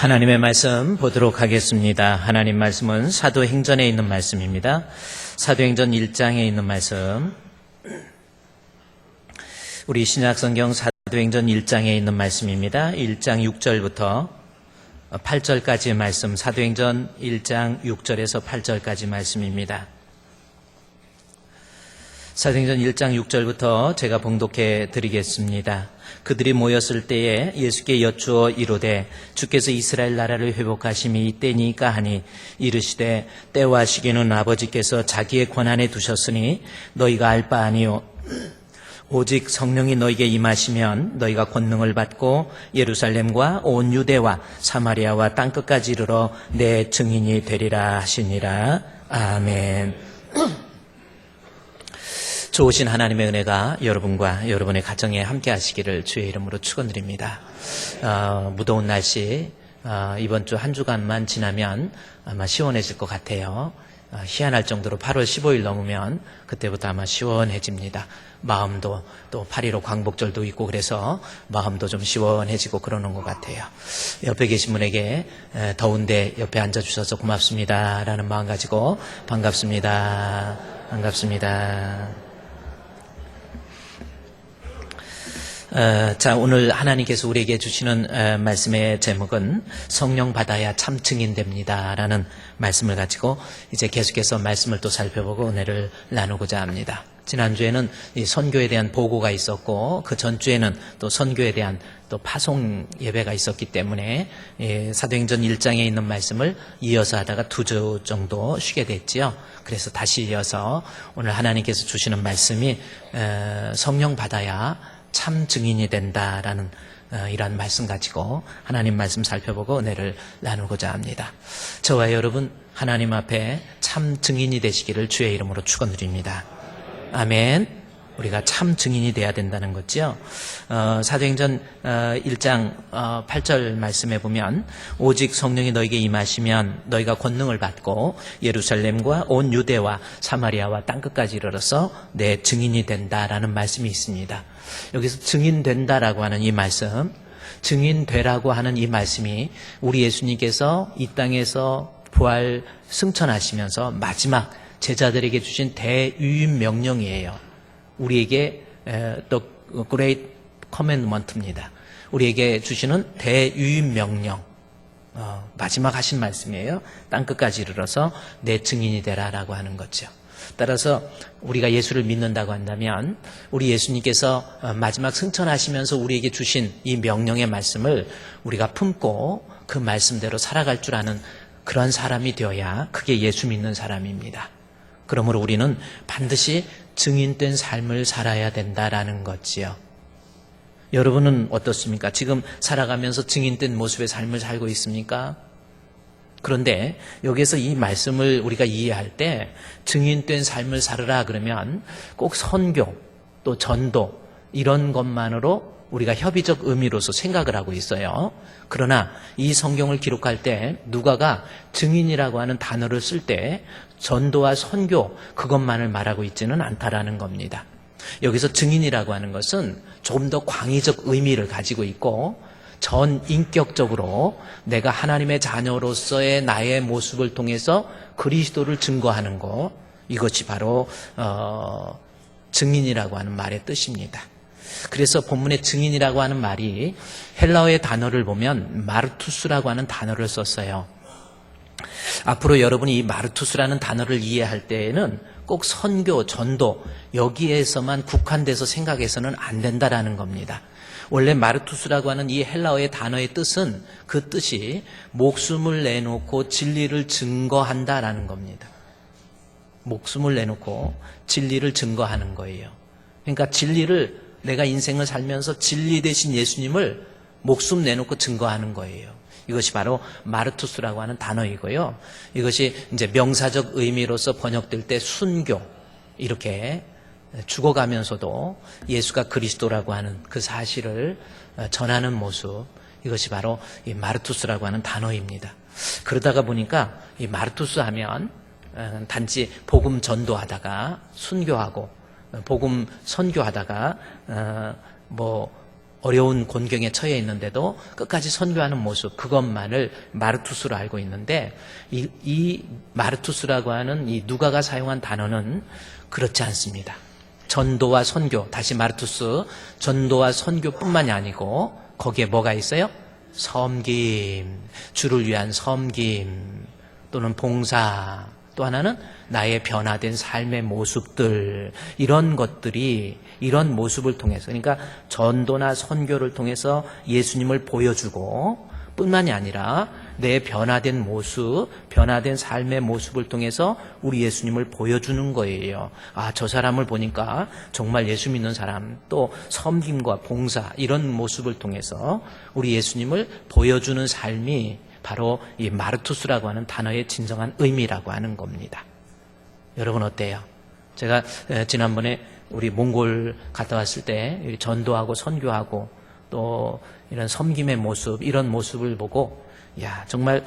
하나님의 말씀 보도록 하겠습니다. 하나님 말씀은 사도행전에 있는 말씀입니다. 사도행전 1장에 있는 말씀. 우리 신약성경 사도행전 1장에 있는 말씀입니다. 1장 6절부터 8절까지의 말씀, 사도행전 1장 6절에서 8절까지 말씀입니다. 사도행전 1장 6절부터 제가 봉독해 드리겠습니다. 그들이 모였을 때에 예수께 여쭈어 이르되 주께서 이스라엘 나라를 회복하심이 이때니까 하니 이르시되 때와 시기는 아버지께서 자기의 권한에 두셨으니 너희가 알 바 아니요 오직 성령이 너희에게 임하시면 너희가 권능을 받고 예루살렘과 온 유대와 사마리아와 땅끝까지 이르러 내 증인이 되리라 하시니라. 아멘. 좋으신 하나님의 은혜가 여러분과 여러분의 가정에 함께 하시기를 주의 이름으로 축원드립니다. 무더운 날씨 이번 주 한 주간만 지나면 아마 시원해질 것 같아요. 희한할 정도로 8월 15일 넘으면 그때부터 아마 시원해집니다. 마음도 또 8.15 광복절도 있고 그래서 마음도 좀 시원해지고 그러는 것 같아요. 옆에 계신 분에게 더운데 옆에 앉아주셔서 고맙습니다 라는 마음 가지고 반갑습니다. 자, 오늘 하나님께서 우리에게 주시는 말씀의 제목은 성령 받아야 참 증인됩니다 라는 말씀을 가지고 이제 계속해서 말씀을 또 살펴보고 은혜를 나누고자 합니다. 지난주에는 이 선교에 대한 보고가 있었고 그 전주에는 또 선교에 대한 또 파송 예배가 있었기 때문에 사도행전 1장에 있는 말씀을 이어서 하다가 2주 정도 쉬게 됐지요. 그래서 다시 이어서 오늘 하나님께서 주시는 말씀이 성령 받아야 참 증인이 된다라는 이러한 말씀 가지고 하나님 말씀 살펴보고 은혜를 나누고자 합니다. 저와 여러분 하나님 앞에 참 증인이 되시기를 주의 이름으로 축원드립니다. 아멘. 우리가 참 증인이 돼야 된다는 거죠. 사도행전 1장 8절 말씀에 보면 오직 성령이 너에게 임하시면 너희가 권능을 받고 예루살렘과 온 유대와 사마리아와 땅끝까지 이르러서 내 증인이 된다라는 말씀이 있습니다. 여기서 증인된다라고 하는 이 말씀, 증인되라고 하는 이 말씀이 우리 예수님께서 이 땅에서 부활 승천하시면서 마지막 제자들에게 주신 대유임 명령이에요. 우리에게 또 Great Commandment입니다. 우리에게 주시는 대유임 명령, 마지막 하신 말씀이에요. 땅끝까지 이르러서 내 증인이 되라라고 하는 거죠. 따라서 우리가 예수를 믿는다고 한다면 우리 예수님께서 마지막 승천하시면서 우리에게 주신 이 명령의 말씀을 우리가 품고 그 말씀대로 살아갈 줄 아는 그런 사람이 되어야 그게 예수 믿는 사람입니다. 그러므로 우리는 반드시 증인된 삶을 살아야 된다라는 거지요. 여러분은 어떻습니까? 지금 살아가면서 증인된 모습의 삶을 살고 있습니까? 그런데 여기에서 이 말씀을 우리가 이해할 때 증인된 삶을 살으라 그러면 꼭 선교 또 전도 이런 것만으로 우리가 협의적 의미로서 생각을 하고 있어요. 그러나 이 성경을 기록할 때 누가가 증인이라고 하는 단어를 쓸 때 전도와 선교 그것만을 말하고 있지는 않다라는 겁니다. 여기서 증인이라고 하는 것은 조금 더 광의적 의미를 가지고 있고 전 인격적으로 내가 하나님의 자녀로서의 나의 모습을 통해서 그리스도를 증거하는 것, 이것이 바로 증인이라고 하는 말의 뜻입니다. 그래서 본문의 증인이라고 하는 말이 헬라어의 단어를 보면 마르투스라고 하는 단어를 썼어요. 앞으로 여러분이 이 마르투스라는 단어를 이해할 때에는 꼭 선교, 전도 여기에서만 국한돼서 생각해서는 안 된다라는 겁니다. 원래 마르투스라고 하는 이 헬라어의 단어의 뜻은 그 뜻이 목숨을 내놓고 진리를 증거한다라는 겁니다. 목숨을 내놓고 진리를 증거하는 거예요. 그러니까 진리를 내가 인생을 살면서 진리 되신 예수님을 목숨 내놓고 증거하는 거예요. 이것이 바로 마르투스라고 하는 단어이고요. 이것이 이제 명사적 의미로서 번역될 때 순교, 이렇게 죽어가면서도 예수가 그리스도라고 하는 그 사실을 전하는 모습, 이것이 바로 이 마르투스라고 하는 단어입니다. 그러다가 보니까 이 마르투스 하면 단지 복음 전도하다가 순교하고 복음 선교하다가 어려운 곤경에 처해 있는데도 끝까지 선교하는 모습, 그것만을 마르투스로 알고 있는데 이 마르투스라고 하는 이 누가가 사용한 단어는 그렇지 않습니다. 전도와 선교, 다시 마르투스, 전도와 선교뿐만이 아니고 거기에 뭐가 있어요? 섬김, 주를 위한 섬김 또는 봉사, 또 하나는 나의 변화된 삶의 모습들, 이런 것들이 이런 모습을 통해서, 그러니까 전도나 선교를 통해서 예수님을 보여주고 뿐만이 아니라 내 변화된 모습, 변화된 삶의 모습을 통해서 우리 예수님을 보여주는 거예요. 아, 저 사람을 보니까 정말 예수 믿는 사람, 또 섬김과 봉사, 이런 모습을 통해서 우리 예수님을 보여주는 삶이 바로 이 마르투스라고 하는 단어의 진정한 의미라고 하는 겁니다. 여러분 어때요? 제가 지난번에 우리 몽골 갔다 왔을 때 전도하고 선교하고 또 이런 섬김의 모습, 이런 모습을 보고 야, 정말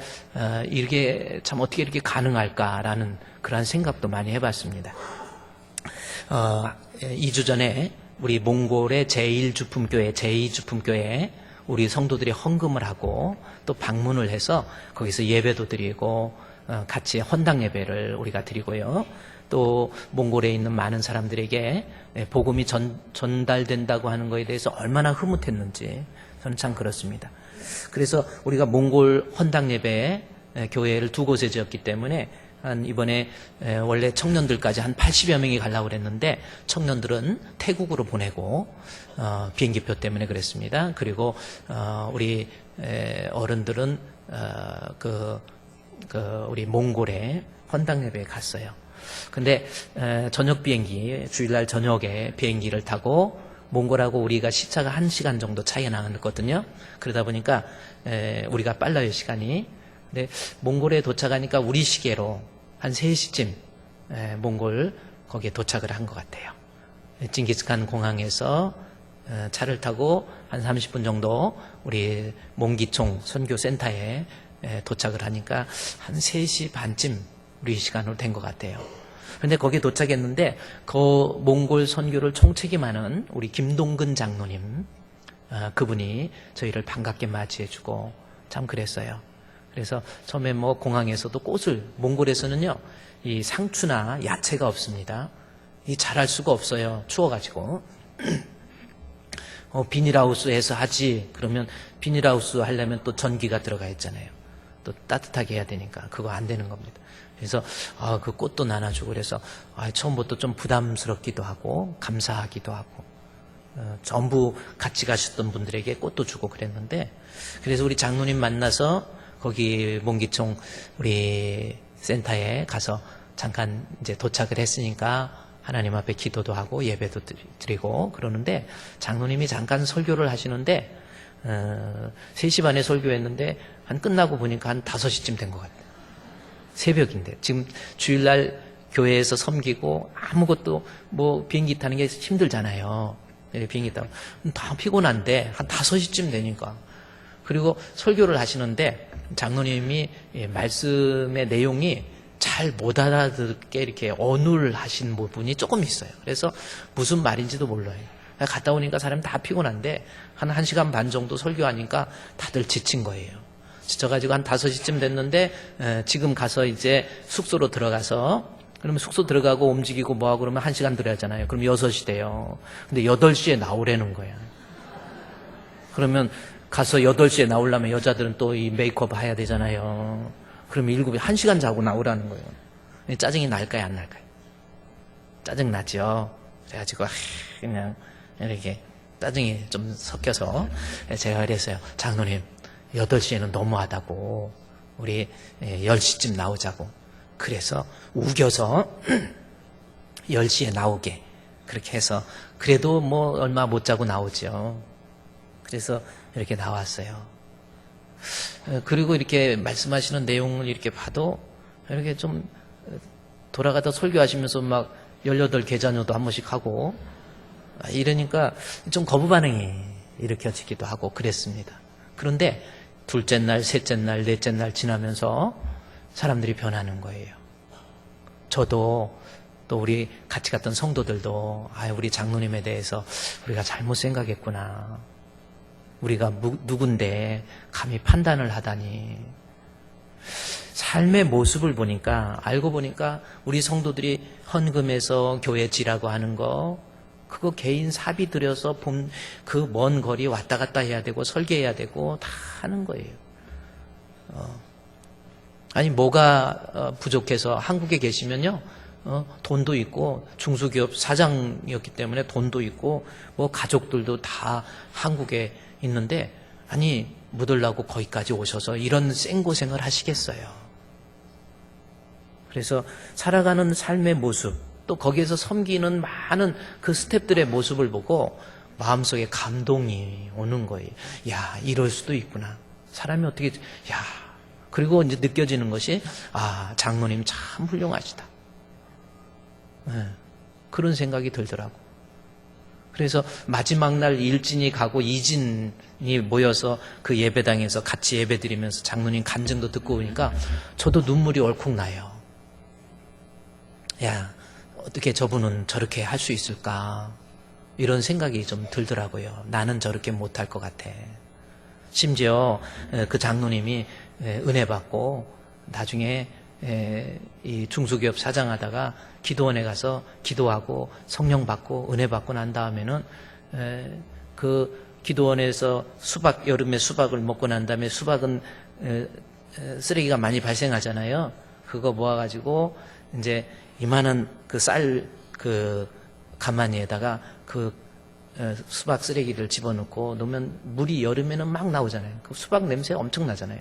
이게 참 어떻게 이렇게 가능할까라는 그런 생각도 많이 해봤습니다. 2주 전에 우리 몽골의 제1주품교회, 제2주품교회 우리 성도들이 헌금을 하고 또 방문을 해서 거기서 예배도 드리고 같이 헌당 예배를 우리가 드리고요. 또 몽골에 있는 많은 사람들에게 복음이 전달된다고 하는 것에 대해서 얼마나 흐뭇했는지 저는 참 그렇습니다. 그래서 우리가 몽골 헌당 예배에 교회를 두 곳에 지었기 때문에 한 이번에 원래 청년들까지 한 80여 명이 가려고 그랬는데 청년들은 태국으로 보내고 비행기표 때문에 그랬습니다. 그리고 우리 어른들은 우리 몽골에 헌당 예배에 갔어요. 근데 저녁 비행기, 주일날 저녁에 비행기를 타고 몽골하고 우리가 시차가 1시간 정도 차이가 나거든요. 그러다 보니까 우리가 빨라요, 시간이. 근데 몽골에 도착하니까 우리 시계로 한 3시쯤 몽골 거기에 도착을 한 것 같아요. 징기스칸 공항에서 차를 타고 한 30분 정도 우리 몽기총 선교센터에 도착을 하니까 한 3시 반쯤 우리 시간으로 된 것 같아요. 그런데 거기에 도착했는데 그 몽골 선교를 총책임하는 우리 김동근 장로님, 그분이 저희를 반갑게 맞이해주고 참 그랬어요. 그래서 처음에 뭐 공항에서도 꽃을, 몽골에서는요 이 상추나 야채가 없습니다. 이 자랄 수가 없어요. 추워가지고. 비닐하우스에서 하지. 그러면 비닐하우스 하려면 또 전기가 들어가 있잖아요. 또 따뜻하게 해야 되니까 그거 안 되는 겁니다. 그래서 그 꽃도 나눠주고 그래서 처음부터 좀 부담스럽기도 하고 감사하기도 하고 전부 같이 가셨던 분들에게 꽃도 주고 그랬는데, 그래서 우리 장로님 만나서 거기 몽기총 우리 센터에 가서 잠깐 이제 도착을 했으니까 하나님 앞에 기도도 하고 예배도 드리고 그러는데, 장로님이 잠깐 설교를 하시는데 3시 반에 설교했는데 한 끝나고 보니까 한 5시쯤 된 것 같아요. 새벽인데 지금 주일날 교회에서 섬기고 아무것도 뭐 비행기 타는 게 힘들잖아요. 비행기 타면 다 피곤한데 한 5시쯤 되니까. 그리고 설교를 하시는데 장로님이 말씀의 내용이 잘 못 알아듣게 이렇게 언을 하신 부분이 조금 있어요. 그래서 무슨 말인지도 몰라요. 갔다 오니까 사람이 다 피곤한데 한 1시간 반 정도 설교하니까 다들 지친 거예요. 지쳐가지고 한 5시쯤 됐는데 지금 가서 이제 숙소로 들어가서, 그러면 숙소 들어가고 움직이고 뭐하고 그러면 1시간 들어야잖아요. 그럼 6시 돼요. 근데 8시에 나오라는 거야. 그러면 가서 8시에 나오려면 여자들은 또 이 메이크업 해야 되잖아요. 그러면 7시, 1시간 자고 나오라는 거예요. 짜증이 날까요, 안 날까요? 짜증 나죠. 그래가지고 그냥 이렇게 짜증이 좀 섞여서 제가 그랬어요. 장로님, 8시에는 너무하다고 우리 10시쯤 나오자고. 그래서 우겨서 10시에 나오게 그렇게 해서, 그래도 뭐 얼마 못 자고 나오죠. 그래서 이렇게 나왔어요. 그리고 이렇게 말씀하시는 내용을 이렇게 봐도 이렇게 좀 돌아가다 설교하시면서 막 18계좌녀도 한 번씩 하고 이러니까 좀 거부 반응이 일으켜지기도 하고 그랬습니다. 그런데 둘째 날, 셋째 날, 넷째 날 지나면서 사람들이 변하는 거예요. 저도 또 우리 같이 갔던 성도들도 우리 장로님에 대해서 우리가 잘못 생각했구나. 우리가 누군데 감히 판단을 하다니. 삶의 모습을 보니까, 알고 보니까 우리 성도들이 헌금해서 교회 지라고 하는 거, 그거 개인 사비 들여서 그 먼 거리 왔다 갔다 해야 되고 설계해야 되고 다 하는 거예요. 아니 뭐가 부족해서 한국에 계시면요, 돈도 있고 중소기업 사장이었기 때문에 돈도 있고 뭐 가족들도 다 한국에 있는데, 아니 묻으려고 거기까지 오셔서 이런 생고생을 하시겠어요. 그래서 살아가는 삶의 모습, 또 거기에서 섬기는 많은 그 스탭들의 모습을 보고 마음속에 감동이 오는 거예요. 야, 이럴 수도 있구나. 사람이 어떻게, 야. 그리고 이제 느껴지는 것이, 아, 장로님 참 훌륭하시다. 네, 그런 생각이 들더라고. 그래서 마지막 날 일진이 가고 이진이 모여서 그 예배당에서 같이 예배드리면서 장로님 간증도 듣고 오니까 저도 눈물이 얼컥 나요. 야, 어떻게 저분은 저렇게 할 수 있을까? 이런 생각이 좀 들더라고요. 나는 저렇게 못할 것 같아. 심지어 그 장로님이 은혜 받고 나중에 이 중소기업 사장하다가 기도원에 가서 기도하고 성령 받고 은혜 받고 난 다음에는 그 기도원에서 여름에 수박을 먹고 난 다음에 수박은 쓰레기가 많이 발생하잖아요. 그거 모아가지고 이제 이만한 그 쌀 가마니에다가 그 수박 쓰레기를 집어넣고 놓으면 물이 여름에는 막 나오잖아요. 그 수박 냄새 엄청 나잖아요.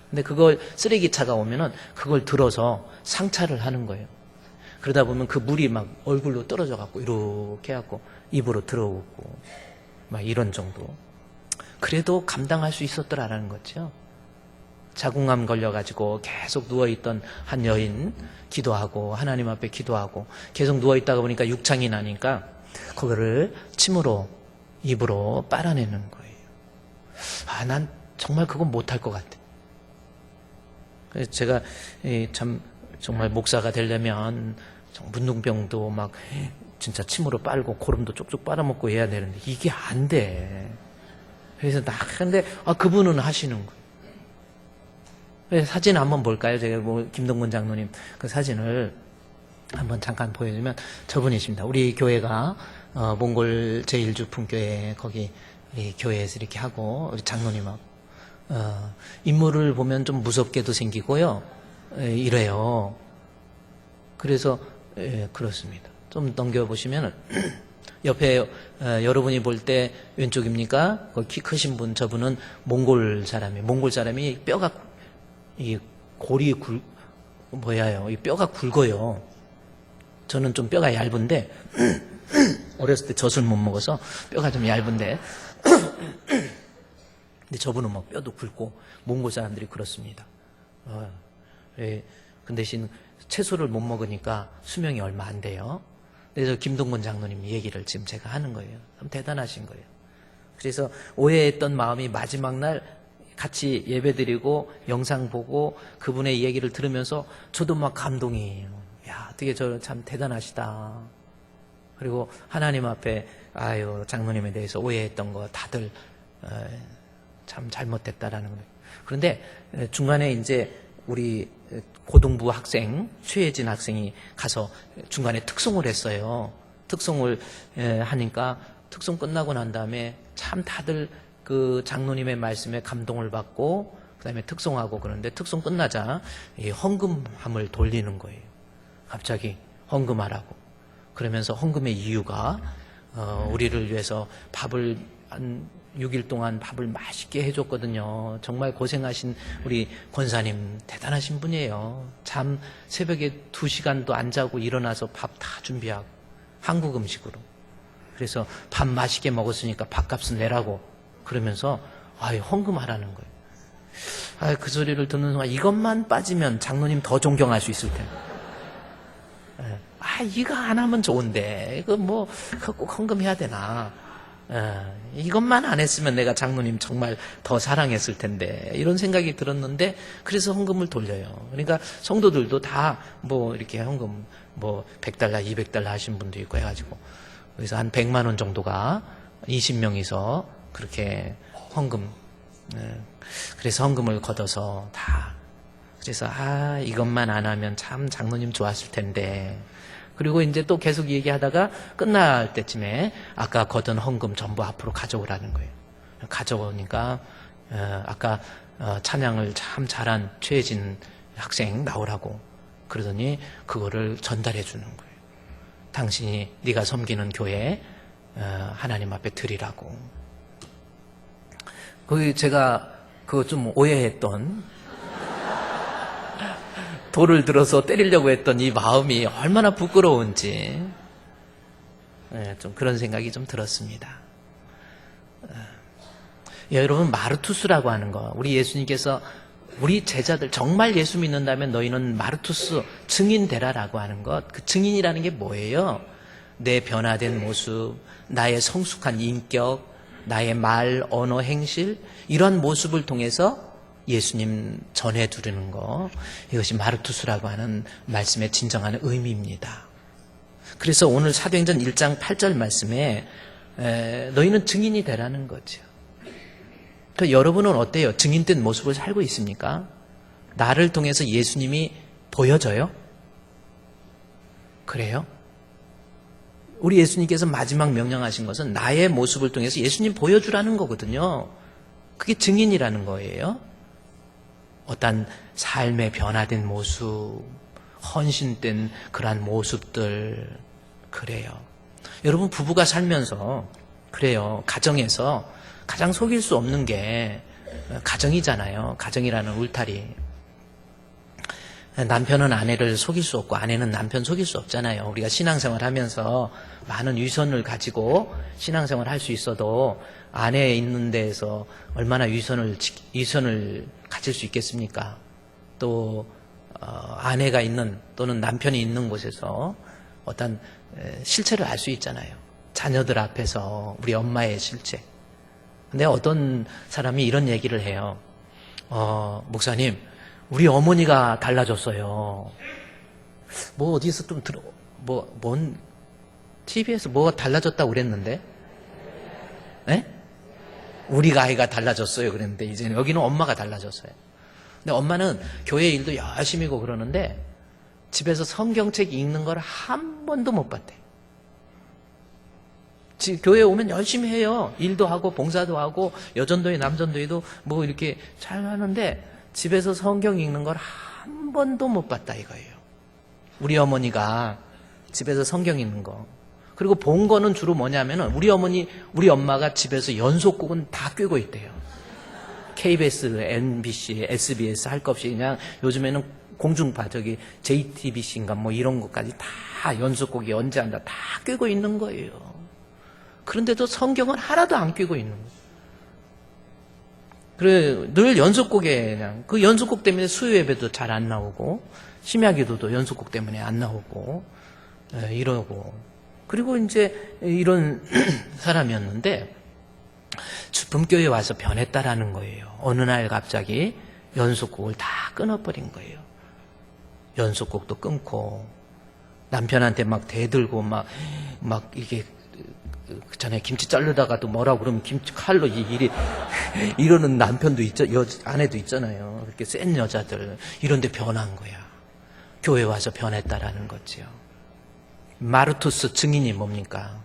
근데 그걸 쓰레기차가 오면은 그걸 들어서 상차를 하는 거예요. 그러다 보면 그 물이 막 얼굴로 떨어져 갖고 이렇게 해갖고 입으로 들어오고 막 이런 정도. 그래도 감당할 수 있었더라라는 거죠. 자궁암 걸려가지고 계속 누워있던 한 여인, 기도하고 하나님 앞에 기도하고 계속 누워있다가 보니까 육창이 나니까 그거를 침으로 입으로 빨아내는 거예요. 아, 난 정말 그건 못할 것 같아. 그래서 제가 참 정말 목사가 되려면 문둥병도 막 진짜 침으로 빨고 고름도 쪽쪽 빨아먹고 해야 되는데 이게 안 돼. 그래서 근데 그분은 하시는 거예요. 사진 한번 볼까요? 제가 김동근 장로님 그 사진을 한번 잠깐 보여주면 저분이십니다. 우리 교회가 몽골 제1주품교회 거기 우리 교회에서 이렇게 하고 우리 장로님하고 인물을 보면 좀 무섭게도 생기고요. 이래요. 그래서 그렇습니다. 좀 넘겨보시면 옆에 여러분이 볼 때 왼쪽입니까? 키 크신 분, 저분은 몽골 사람이에요. 몽골 사람이 뼈가 이 골이 이 뼈가 굵어요. 저는 좀 뼈가 얇은데 어렸을 때 젖을 못 먹어서 뼈가 좀 얇은데 근데 저분은 뭐 뼈도 굵고 몽골 사람들이 그렇습니다. 그 대신 채소를 못 먹으니까 수명이 얼마 안 돼요. 그래서 김동건 장로님 얘기를 지금 제가 하는 거예요. 참 대단하신 거예요. 그래서 오해했던 마음이 마지막 날 같이 예배드리고 영상 보고 그분의 얘기를 들으면서 저도 막 감동이에요. 야, 어떻게 저 참 대단하시다. 그리고 하나님 앞에 장로님에 대해서 오해했던 거 다들 참 잘못됐다라는 거예요. 그런데 중간에 이제 우리 고등부 학생 최혜진 학생이 가서 중간에 특송을 했어요. 특송을 하니까 특송 끝나고 난 다음에 참 다들 그 장로님의 말씀에 감동을 받고 그다음에 특송하고 그러는데 특송 끝나자 이 헌금함을 돌리는 거예요. 갑자기 헌금하라고. 그러면서 헌금의 이유가 우리를 위해서 밥을 한 6일 동안 밥을 맛있게 해줬거든요. 정말 고생하신 우리 권사님 대단하신 분이에요. 잠 새벽에 2시간도 안 자고 일어나서 밥 다 준비하고 한국 음식으로. 그래서 밥 맛있게 먹었으니까 밥값은 내라고 그러면서 헌금하라는 거예요. 그 소리를 듣는 순간 이것만 빠지면 장로님 더 존경할 수 있을 텐데. 이거 안 하면 좋은데 이거 꼭 헌금해야 되나. 이것만 안 했으면 내가 장로님 정말 더 사랑했을 텐데 이런 생각이 들었는데 그래서 헌금을 돌려요. 그러니까 성도들도 다 이렇게 헌금 100달러 200달러 하신 분도 있고 해가지고 그래서 한 100만 원 정도가 20명이서 그렇게 헌금. 그래서 헌금을 걷어서 다. 그래서 이것만 안 하면 참 장로님 좋았을 텐데. 그리고 이제 또 계속 얘기하다가 끝날 때쯤에 아까 걷은 헌금 전부 앞으로 가져오라는 거예요. 가져오니까 아까 찬양을 참 잘한 최혜진 학생 나오라고 그러더니 그거를 전달해 주는 거예요. 당신이 네가 섬기는 교회 하나님 앞에 드리라고. 거기 제가 그거 좀 오해했던 돌을 들어서 때리려고 했던 이 마음이 얼마나 부끄러운지 좀 그런 생각이 좀 들었습니다. 여러분 마르투스라고 하는 거 우리 예수님께서 우리 제자들 정말 예수 믿는다면 너희는 마르투스 증인 되라라고 하는 것 그 증인이라는 게 뭐예요? 내 변화된 모습, 나의 성숙한 인격, 나의 말, 언어, 행실 이런 모습을 통해서 예수님 전해두는 거 이것이 마르투스라고 하는 말씀의 진정한 의미입니다. 그래서 오늘 사도행전 1장 8절 말씀에 너희는 증인이 되라는 거죠. 그러니까 여러분은 어때요? 증인된 모습을 살고 있습니까? 나를 통해서 예수님이 보여져요? 그래요? 우리 예수님께서 마지막 명령하신 것은 나의 모습을 통해서 예수님 보여주라는 거거든요. 그게 증인이라는 거예요. 어떤 삶의 변화된 모습, 헌신된 그러한 모습들 그래요. 여러분 부부가 살면서 그래요. 가정에서 가장 속일 수 없는 게 가정이잖아요. 가정이라는 울타리. 남편은 아내를 속일 수 없고 아내는 남편 속일 수 없잖아요. 우리가 신앙생활 하면서 많은 위선을 가지고 신앙생활 할 수 있어도 아내 있는 데에서 얼마나 위선을 가질 수 있겠습니까? 또 아내가 있는 또는 남편이 있는 곳에서 어떤 실체를 알 수 있잖아요. 자녀들 앞에서 우리 엄마의 실체. 근데 어떤 사람이 이런 얘기를 해요. 목사님, 우리 어머니가 달라졌어요. 뭐 어디서 좀 뭔 TV에서 뭐가 달라졌다고 그랬는데? 네? 우리가 아이가 달라졌어요. 그랬는데 이제는 여기는 엄마가 달라졌어요. 근데 엄마는 교회 일도 열심히 하고 그러는데 집에서 성경책 읽는 걸 한 번도 못 봤대. 교회에 오면 열심히 해요. 일도 하고 봉사도 하고 여전도회 남전도회도 뭐 이렇게 잘 하는데 집에서 성경 읽는 걸 한 번도 못 봤다 이거예요. 우리 어머니가 집에서 성경 읽는 거. 그리고 본 거는 주로 뭐냐면은 우리 엄마가 집에서 연속곡은 다 꿰고 있대요. KBS, MBC, SBS 할 것 없이 그냥 요즘에는 공중파 JTBC인가 뭐 이런 것까지 다 연속곡이 언제 한다 다 꿰고 있는 거예요. 그런데도 성경은 하나도 안 꿰고 있는 거예요. 그래 늘 연속곡에 그냥 그 연속곡 때문에 수요 예배도 잘 안 나오고 심야기도도 연속곡 때문에 안 나오고 이러고 그리고 이제 이런 사람이었는데 주품교회에 와서 변했다라는 거예요. 어느 날 갑자기 연속곡을 다 끊어버린 거예요. 연속곡도 끊고 남편한테 막 대들고 막 이게 그 전에 김치 자르다가도 뭐라고 그러면 김치 칼로 이러는 남편도 아내도 있잖아요. 그렇게 센 여자들 이런데 변한 거야. 교회 와서 변했다라는 거죠. 마르투스 증인이 뭡니까?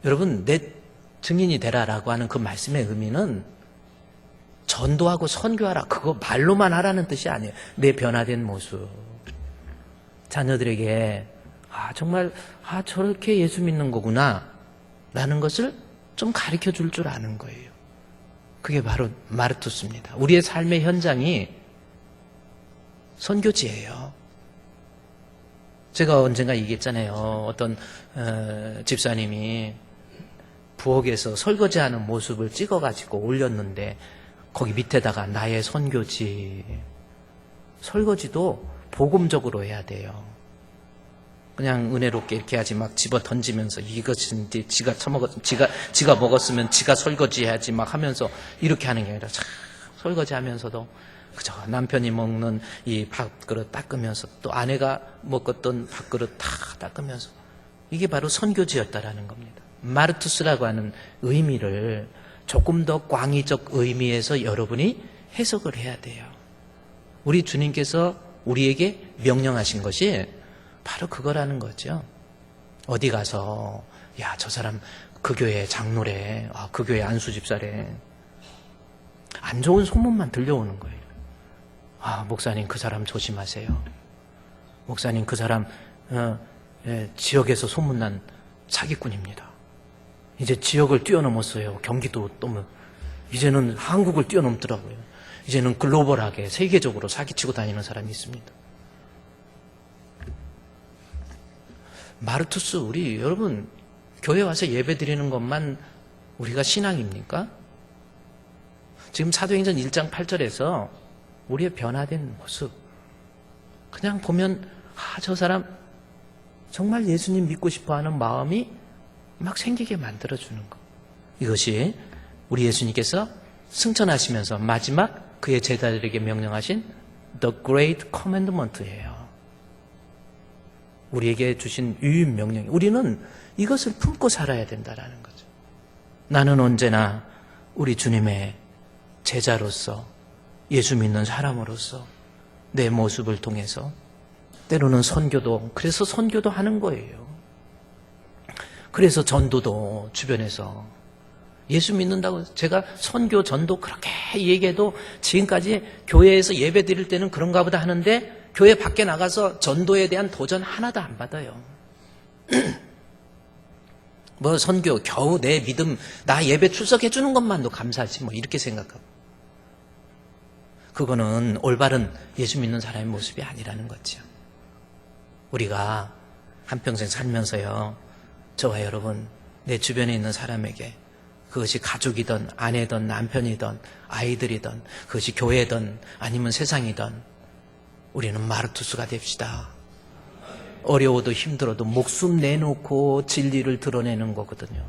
여러분 내 증인이 되라라고 하는 그 말씀의 의미는 전도하고 선교하라 그거 말로만 하라는 뜻이 아니에요. 내 변화된 모습 자녀들에게 정말 저렇게 예수 믿는 거구나 라는 것을 좀 가르쳐 줄 아는 거예요. 그게 바로 마르투스입니다. 우리의 삶의 현장이 선교지예요. 제가 언젠가 얘기했잖아요. 어떤 집사님이 부엌에서 설거지하는 모습을 찍어가지고 올렸는데 거기 밑에다가 나의 선교지. 설거지도 복음적으로 해야 돼요. 그냥 은혜롭게 이렇게 하지 막 집어 던지면서 이것은 이제 지가 처먹었으면 지가 먹었으면 지가 설거지 해야지 막 하면서 이렇게 하는 게 아니라 참 설거지 하면서도 그저 남편이 먹는 이 밥그릇 닦으면서 또 아내가 먹었던 밥그릇 다 닦으면서 이게 바로 선교지였다라는 겁니다. 마르투스라고 하는 의미를 조금 더 광의적 의미에서 여러분이 해석을 해야 돼요. 우리 주님께서 우리에게 명령하신 것이 바로 그거라는 거죠. 어디 가서 야, 저 사람 그 교회 장로래, 그 교회 안수집사래, 안 좋은 소문만 들려오는 거예요. 목사님 그 사람 조심하세요. 목사님 그 사람 지역에서 소문난 사기꾼입니다. 이제 지역을 뛰어넘었어요. 경기도 또 이제는 한국을 뛰어넘더라고요. 이제는 글로벌하게 세계적으로 사기치고 다니는 사람이 있습니다. 마르투스, 우리 여러분 교회 와서 예배 드리는 것만 우리가 신앙입니까? 지금 사도행전 1장 8절에서 우리의 변화된 모습, 그냥 보면 저 사람 정말 예수님 믿고 싶어하는 마음이 막 생기게 만들어주는 것. 이것이 우리 예수님께서 승천하시면서 마지막 그의 제자들에게 명령하신 The Great Commandment예요. 우리에게 주신 유임 명령. 우리는 이것을 품고 살아야 된다는 거죠. 나는 언제나 우리 주님의 제자로서, 예수 믿는 사람으로서 내 모습을 통해서, 때로는 선교도, 그래서 선교도 하는 거예요. 그래서 전도도 주변에서 예수 믿는다고 제가 선교, 전도 그렇게 얘기해도 지금까지 교회에서 예배 드릴 때는 그런가 보다 하는데 교회 밖에 나가서 전도에 대한 도전 하나도 안 받아요. 선교, 겨우 내 믿음, 나 예배 출석해 주는 것만도 감사하지 이렇게 생각하고. 그거는 올바른 예수 믿는 사람의 모습이 아니라는 거죠. 우리가 한평생 살면서요, 저와 여러분, 내 주변에 있는 사람에게, 그것이 가족이든 아내든 남편이든 아이들이든 그것이 교회든 아니면 세상이든 우리는 마르투스가 됩시다. 어려워도 힘들어도 목숨 내놓고 진리를 드러내는 거거든요.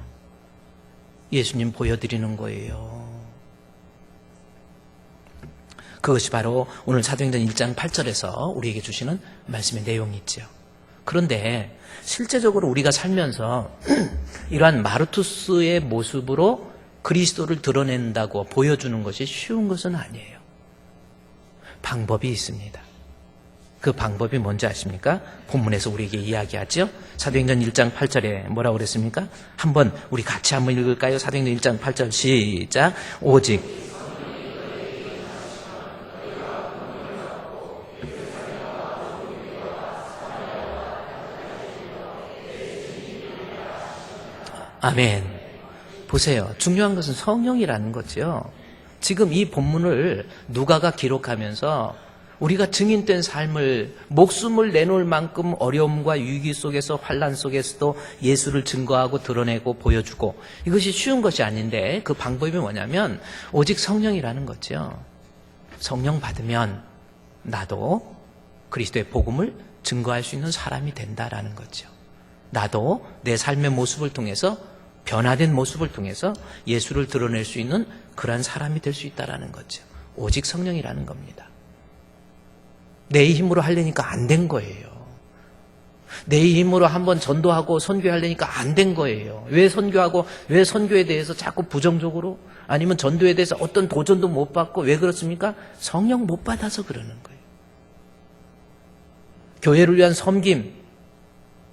예수님 보여드리는 거예요. 그것이 바로 오늘 사도행전 1장 8절에서 우리에게 주시는 말씀의 내용이죠. 그런데 실제적으로 우리가 살면서 이러한 마르투스의 모습으로 그리스도를 드러낸다고 보여주는 것이 쉬운 것은 아니에요. 방법이 있습니다. 그 방법이 뭔지 아십니까? 본문에서 우리에게 이야기하죠. 사도행전 1장 8절에 뭐라고 그랬습니까? 한번 우리 같이 한번 읽을까요? 사도행전 1장 8절 시작. 오직 아멘. 보세요. 중요한 것은 성령이라는 거죠. 지금 이 본문을 누가가 기록하면서 우리가 증인된 삶을, 목숨을 내놓을 만큼 어려움과 위기 속에서, 환난 속에서도 예수를 증거하고 드러내고 보여주고, 이것이 쉬운 것이 아닌데 그 방법이 뭐냐면 오직 성령이라는 거죠. 성령 받으면 나도 그리스도의 복음을 증거할 수 있는 사람이 된다라는 거죠. 나도 내 삶의 모습을 통해서, 변화된 모습을 통해서 예수를 드러낼 수 있는 그러한 사람이 될 수 있다는 거죠. 오직 성령이라는 겁니다. 내 힘으로 하려니까 안 된 거예요. 내 힘으로 한번 전도하고 선교하려니까 안 된 거예요. 왜 선교하고, 왜 선교에 대해서 자꾸 부정적으로, 아니면 전도에 대해서 어떤 도전도 못 받고, 왜 그렇습니까? 성령 못 받아서 그러는 거예요. 교회를 위한 섬김,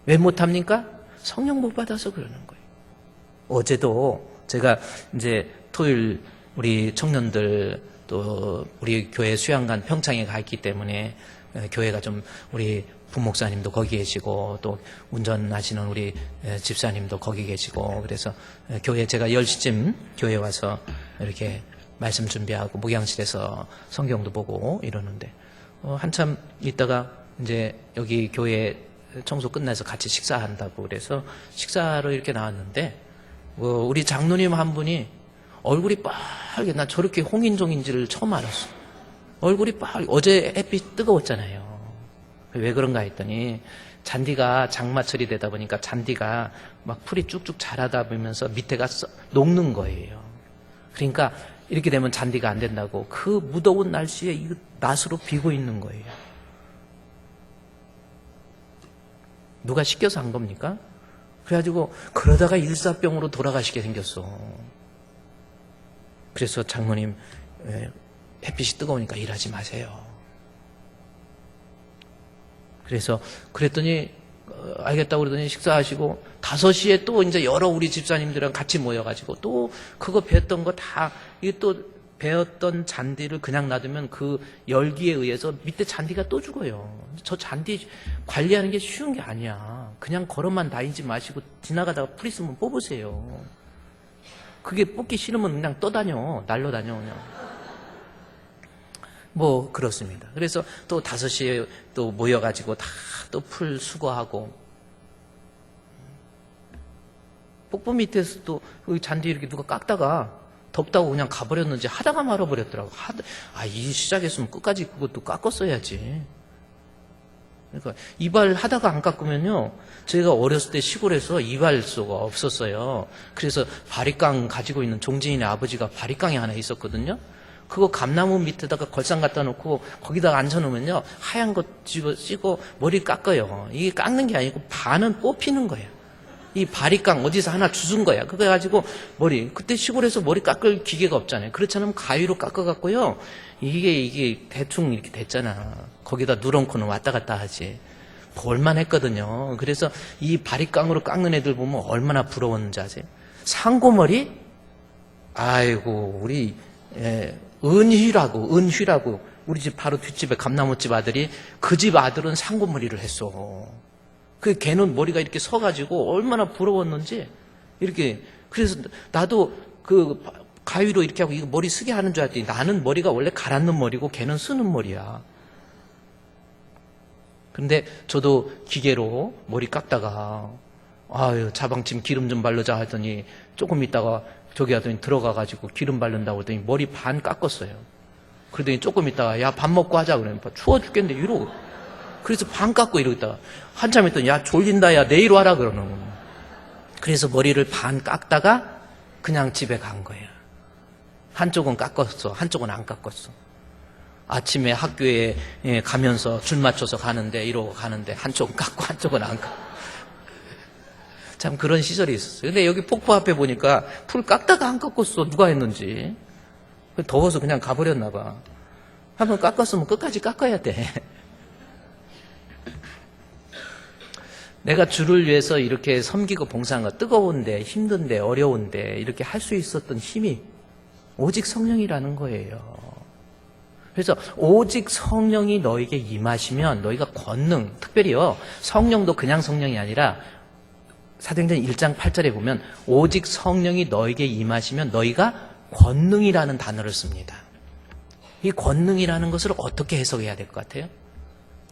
왜 못합니까? 성령 못 받아서 그러는 거예요. 어제도 제가 이제 토요일 우리 청년들 또 우리 교회 수양관 평창에 가 있기 때문에 교회가 좀 우리 부목사님도 거기 계시고 또 운전하시는 우리 집사님도 거기 계시고 그래서 교회 제가 10시쯤 교회 와서 이렇게 말씀 준비하고 목양실에서 성경도 보고 이러는데 한참 있다가 이제 여기 교회 청소 끝나서 같이 식사한다고 그래서 식사로 이렇게 나왔는데 우리 장로님 한 분이 얼굴이 빨개. 나 저렇게 홍인종인지를 처음 알았어. 얼굴이 빨개. 어제 햇빛 뜨거웠잖아요. 왜 그런가 했더니 잔디가 장마철이 되다 보니까 잔디가 막 풀이 쭉쭉 자라다 보면서 밑에가 녹는 거예요. 그러니까 이렇게 되면 잔디가 안 된다고 그 무더운 날씨에 이 낫으로 비고 있는 거예요. 누가 시켜서 한 겁니까? 그래가지고 그러다가 일사병으로 돌아가시게 생겼어. 그래서 장모님 햇빛이 뜨거우니까 일하지 마세요. 그래서 그랬더니 알겠다고 그러더니 식사하시고 5시에 또 이제 여러 우리 집사님들이랑 같이 모여가지고 또 그거 배웠던 거 다 이게 또 배웠던 잔디를 그냥 놔두면 그 열기에 의해서 밑에 잔디가 또 죽어요. 저 잔디 관리하는 게 쉬운 게 아니야. 그냥 걸어만 다니지 마시고 지나가다가 풀 있으면 뽑으세요. 그게 뽑기 싫으면 그냥 떠다녀. 날려다녀 그냥. 뭐 그렇습니다. 그래서 또 5시에 또 모여가지고 다 또 풀 수거하고 폭포 밑에서 또 그 잔디 이렇게 누가 깎다가 덥다고 그냥 가버렸는지 하다가 말아버렸더라고. 이 시작했으면 끝까지 그것도 깎았어야지. 그러니까 이발 하다가 안 깎으면요, 저희가 어렸을 때 시골에서 이발소가 없었어요. 그래서 바리깡 가지고 있는 종진이네 아버지가 바리깡이 하나 있었거든요. 그거 감나무 밑에다가 걸상 갖다 놓고 거기다가 앉혀놓으면요, 하얀 거 찍고 머리 깎아요. 이게 깎는 게 아니고 반은 뽑히는 거예요. 이 바리깡 어디서 하나 주운 거야. 그거 가지고 머리, 그때 시골에서 머리 깎을 기계가 없잖아요. 그렇지 않으면 가위로 깎아갖고요, 이게 대충 이렇게 됐잖아. 거기다 누런코는 왔다 갔다 하지. 볼만 했거든요. 그래서 이 바리깡으로 깎는 애들 보면 얼마나 부러웠는지 아세요? 상고머리? 아이고, 우리 은휘라고 우리 집 바로 뒷집에 감나무집 아들이, 그 집 아들은 상고머리를 했어. 그 걔는 머리가 이렇게 서가지고 얼마나 부러웠는지 이렇게. 그래서 나도 그 가위로 이렇게 하고 이거 머리 쓰게 하는 줄 알았더니 나는 머리가 원래 갈았는 머리고 걔는 쓰는 머리야. 근데 저도 기계로 머리 깎다가 자방침 기름 좀 바르자 하더니 조금 있다가 저기 하더니 들어가가지고 기름 바른다고 하더니 머리 반 깎았어요. 그러더니 조금 있다가 야, 밥 먹고 하자 그러니까 추워 죽겠는데 이러고. 그래서 반 깎고 이러고 있다가 한참 있더니 야, 졸린다, 야, 내일 와라 그러는 거예요. 그래서 머리를 반 깎다가 그냥 집에 간 거예요. 한쪽은 깎았어, 한쪽은 안 깎았어. 아침에 학교에 가면서 줄 맞춰서 가는데 이러고 가는데 한쪽은 깎고 한쪽은 안 깎고. 참 그런 시절이 있었어요. 근데 여기 폭포 앞에 보니까 풀 깎다가 안 깎았어. 누가 했는지. 더워서 그냥 가버렸나 봐. 한번 깎았으면 끝까지 깎아야 돼. 내가 주를 위해서 이렇게 섬기고 봉사한 거, 뜨거운데 힘든데 어려운데 이렇게 할 수 있었던 힘이 오직 성령이라는 거예요. 그래서 오직 성령이 너에게 임하시면 너희가 권능, 특별히요, 성령도 그냥 성령이 아니라 사도행전 1장 8절에 보면 오직 성령이 너에게 임하시면 너희가 권능이라는 단어를 씁니다. 이 권능이라는 것을 어떻게 해석해야 될 것 같아요?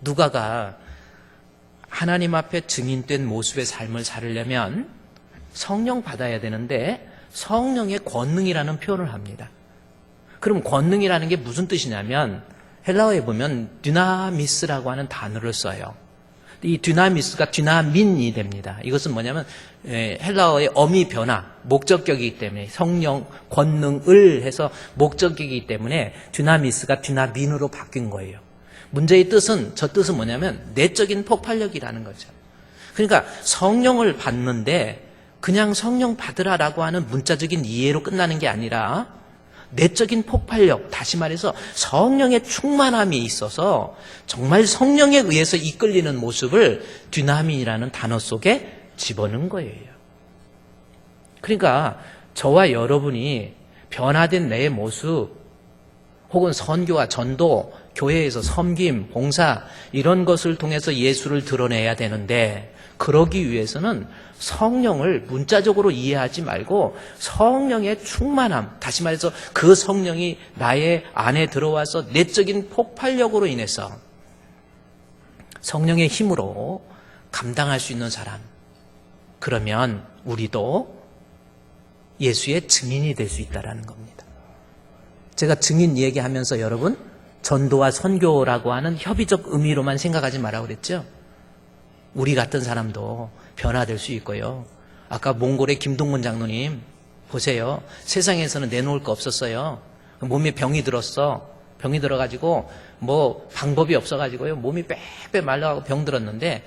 누가가 하나님 앞에 증인된 모습의 삶을 살으려면 성령 받아야 되는데 성령의 권능이라는 표현을 합니다. 그럼 권능이라는 게 무슨 뜻이냐면 헬라어에 보면 dynamis라고 하는 단어를 써요. 이 dynamis가 dynamin이 됩니다. 이것은 뭐냐면 헬라어의 어미 변화, 목적격이기 때문에 성령, 권능을 해서 목적격이기 때문에 dynamis가 dynamin으로 바뀐 거예요. 문제의 뜻은, 저 뜻은 뭐냐면 내적인 폭발력이라는 거죠. 그러니까 성령을 받는데 그냥 성령 받으라라고 하는 문자적인 이해로 끝나는 게 아니라 내적인 폭발력, 다시 말해서 성령의 충만함이 있어서 정말 성령에 의해서 이끌리는 모습을 dynamin이라는 단어 속에 집어넣은 거예요. 그러니까 저와 여러분이 변화된 내 모습, 혹은 선교와 전도, 교회에서 섬김, 봉사, 이런 것을 통해서 예수를 드러내야 되는데, 그러기 위해서는 성령을 문자적으로 이해하지 말고 성령의 충만함, 다시 말해서 그 성령이 나의 안에 들어와서 내적인 폭발력으로 인해서 성령의 힘으로 감당할 수 있는 사람, 그러면 우리도 예수의 증인이 될 수 있다는 겁니다. 제가 증인 얘기하면서 여러분, 전도와 선교라고 하는 협의적 의미로만 생각하지 말라고 그랬죠? 우리 같은 사람도 변화될 수 있고요. 아까 몽골의 김동문 장로님 보세요. 세상에서는 내놓을 거 없었어요. 몸에 병이 들었어. 병이 들어가지고 뭐 방법이 없어가지고요. 몸이 빼빼 말라가고 병 들었는데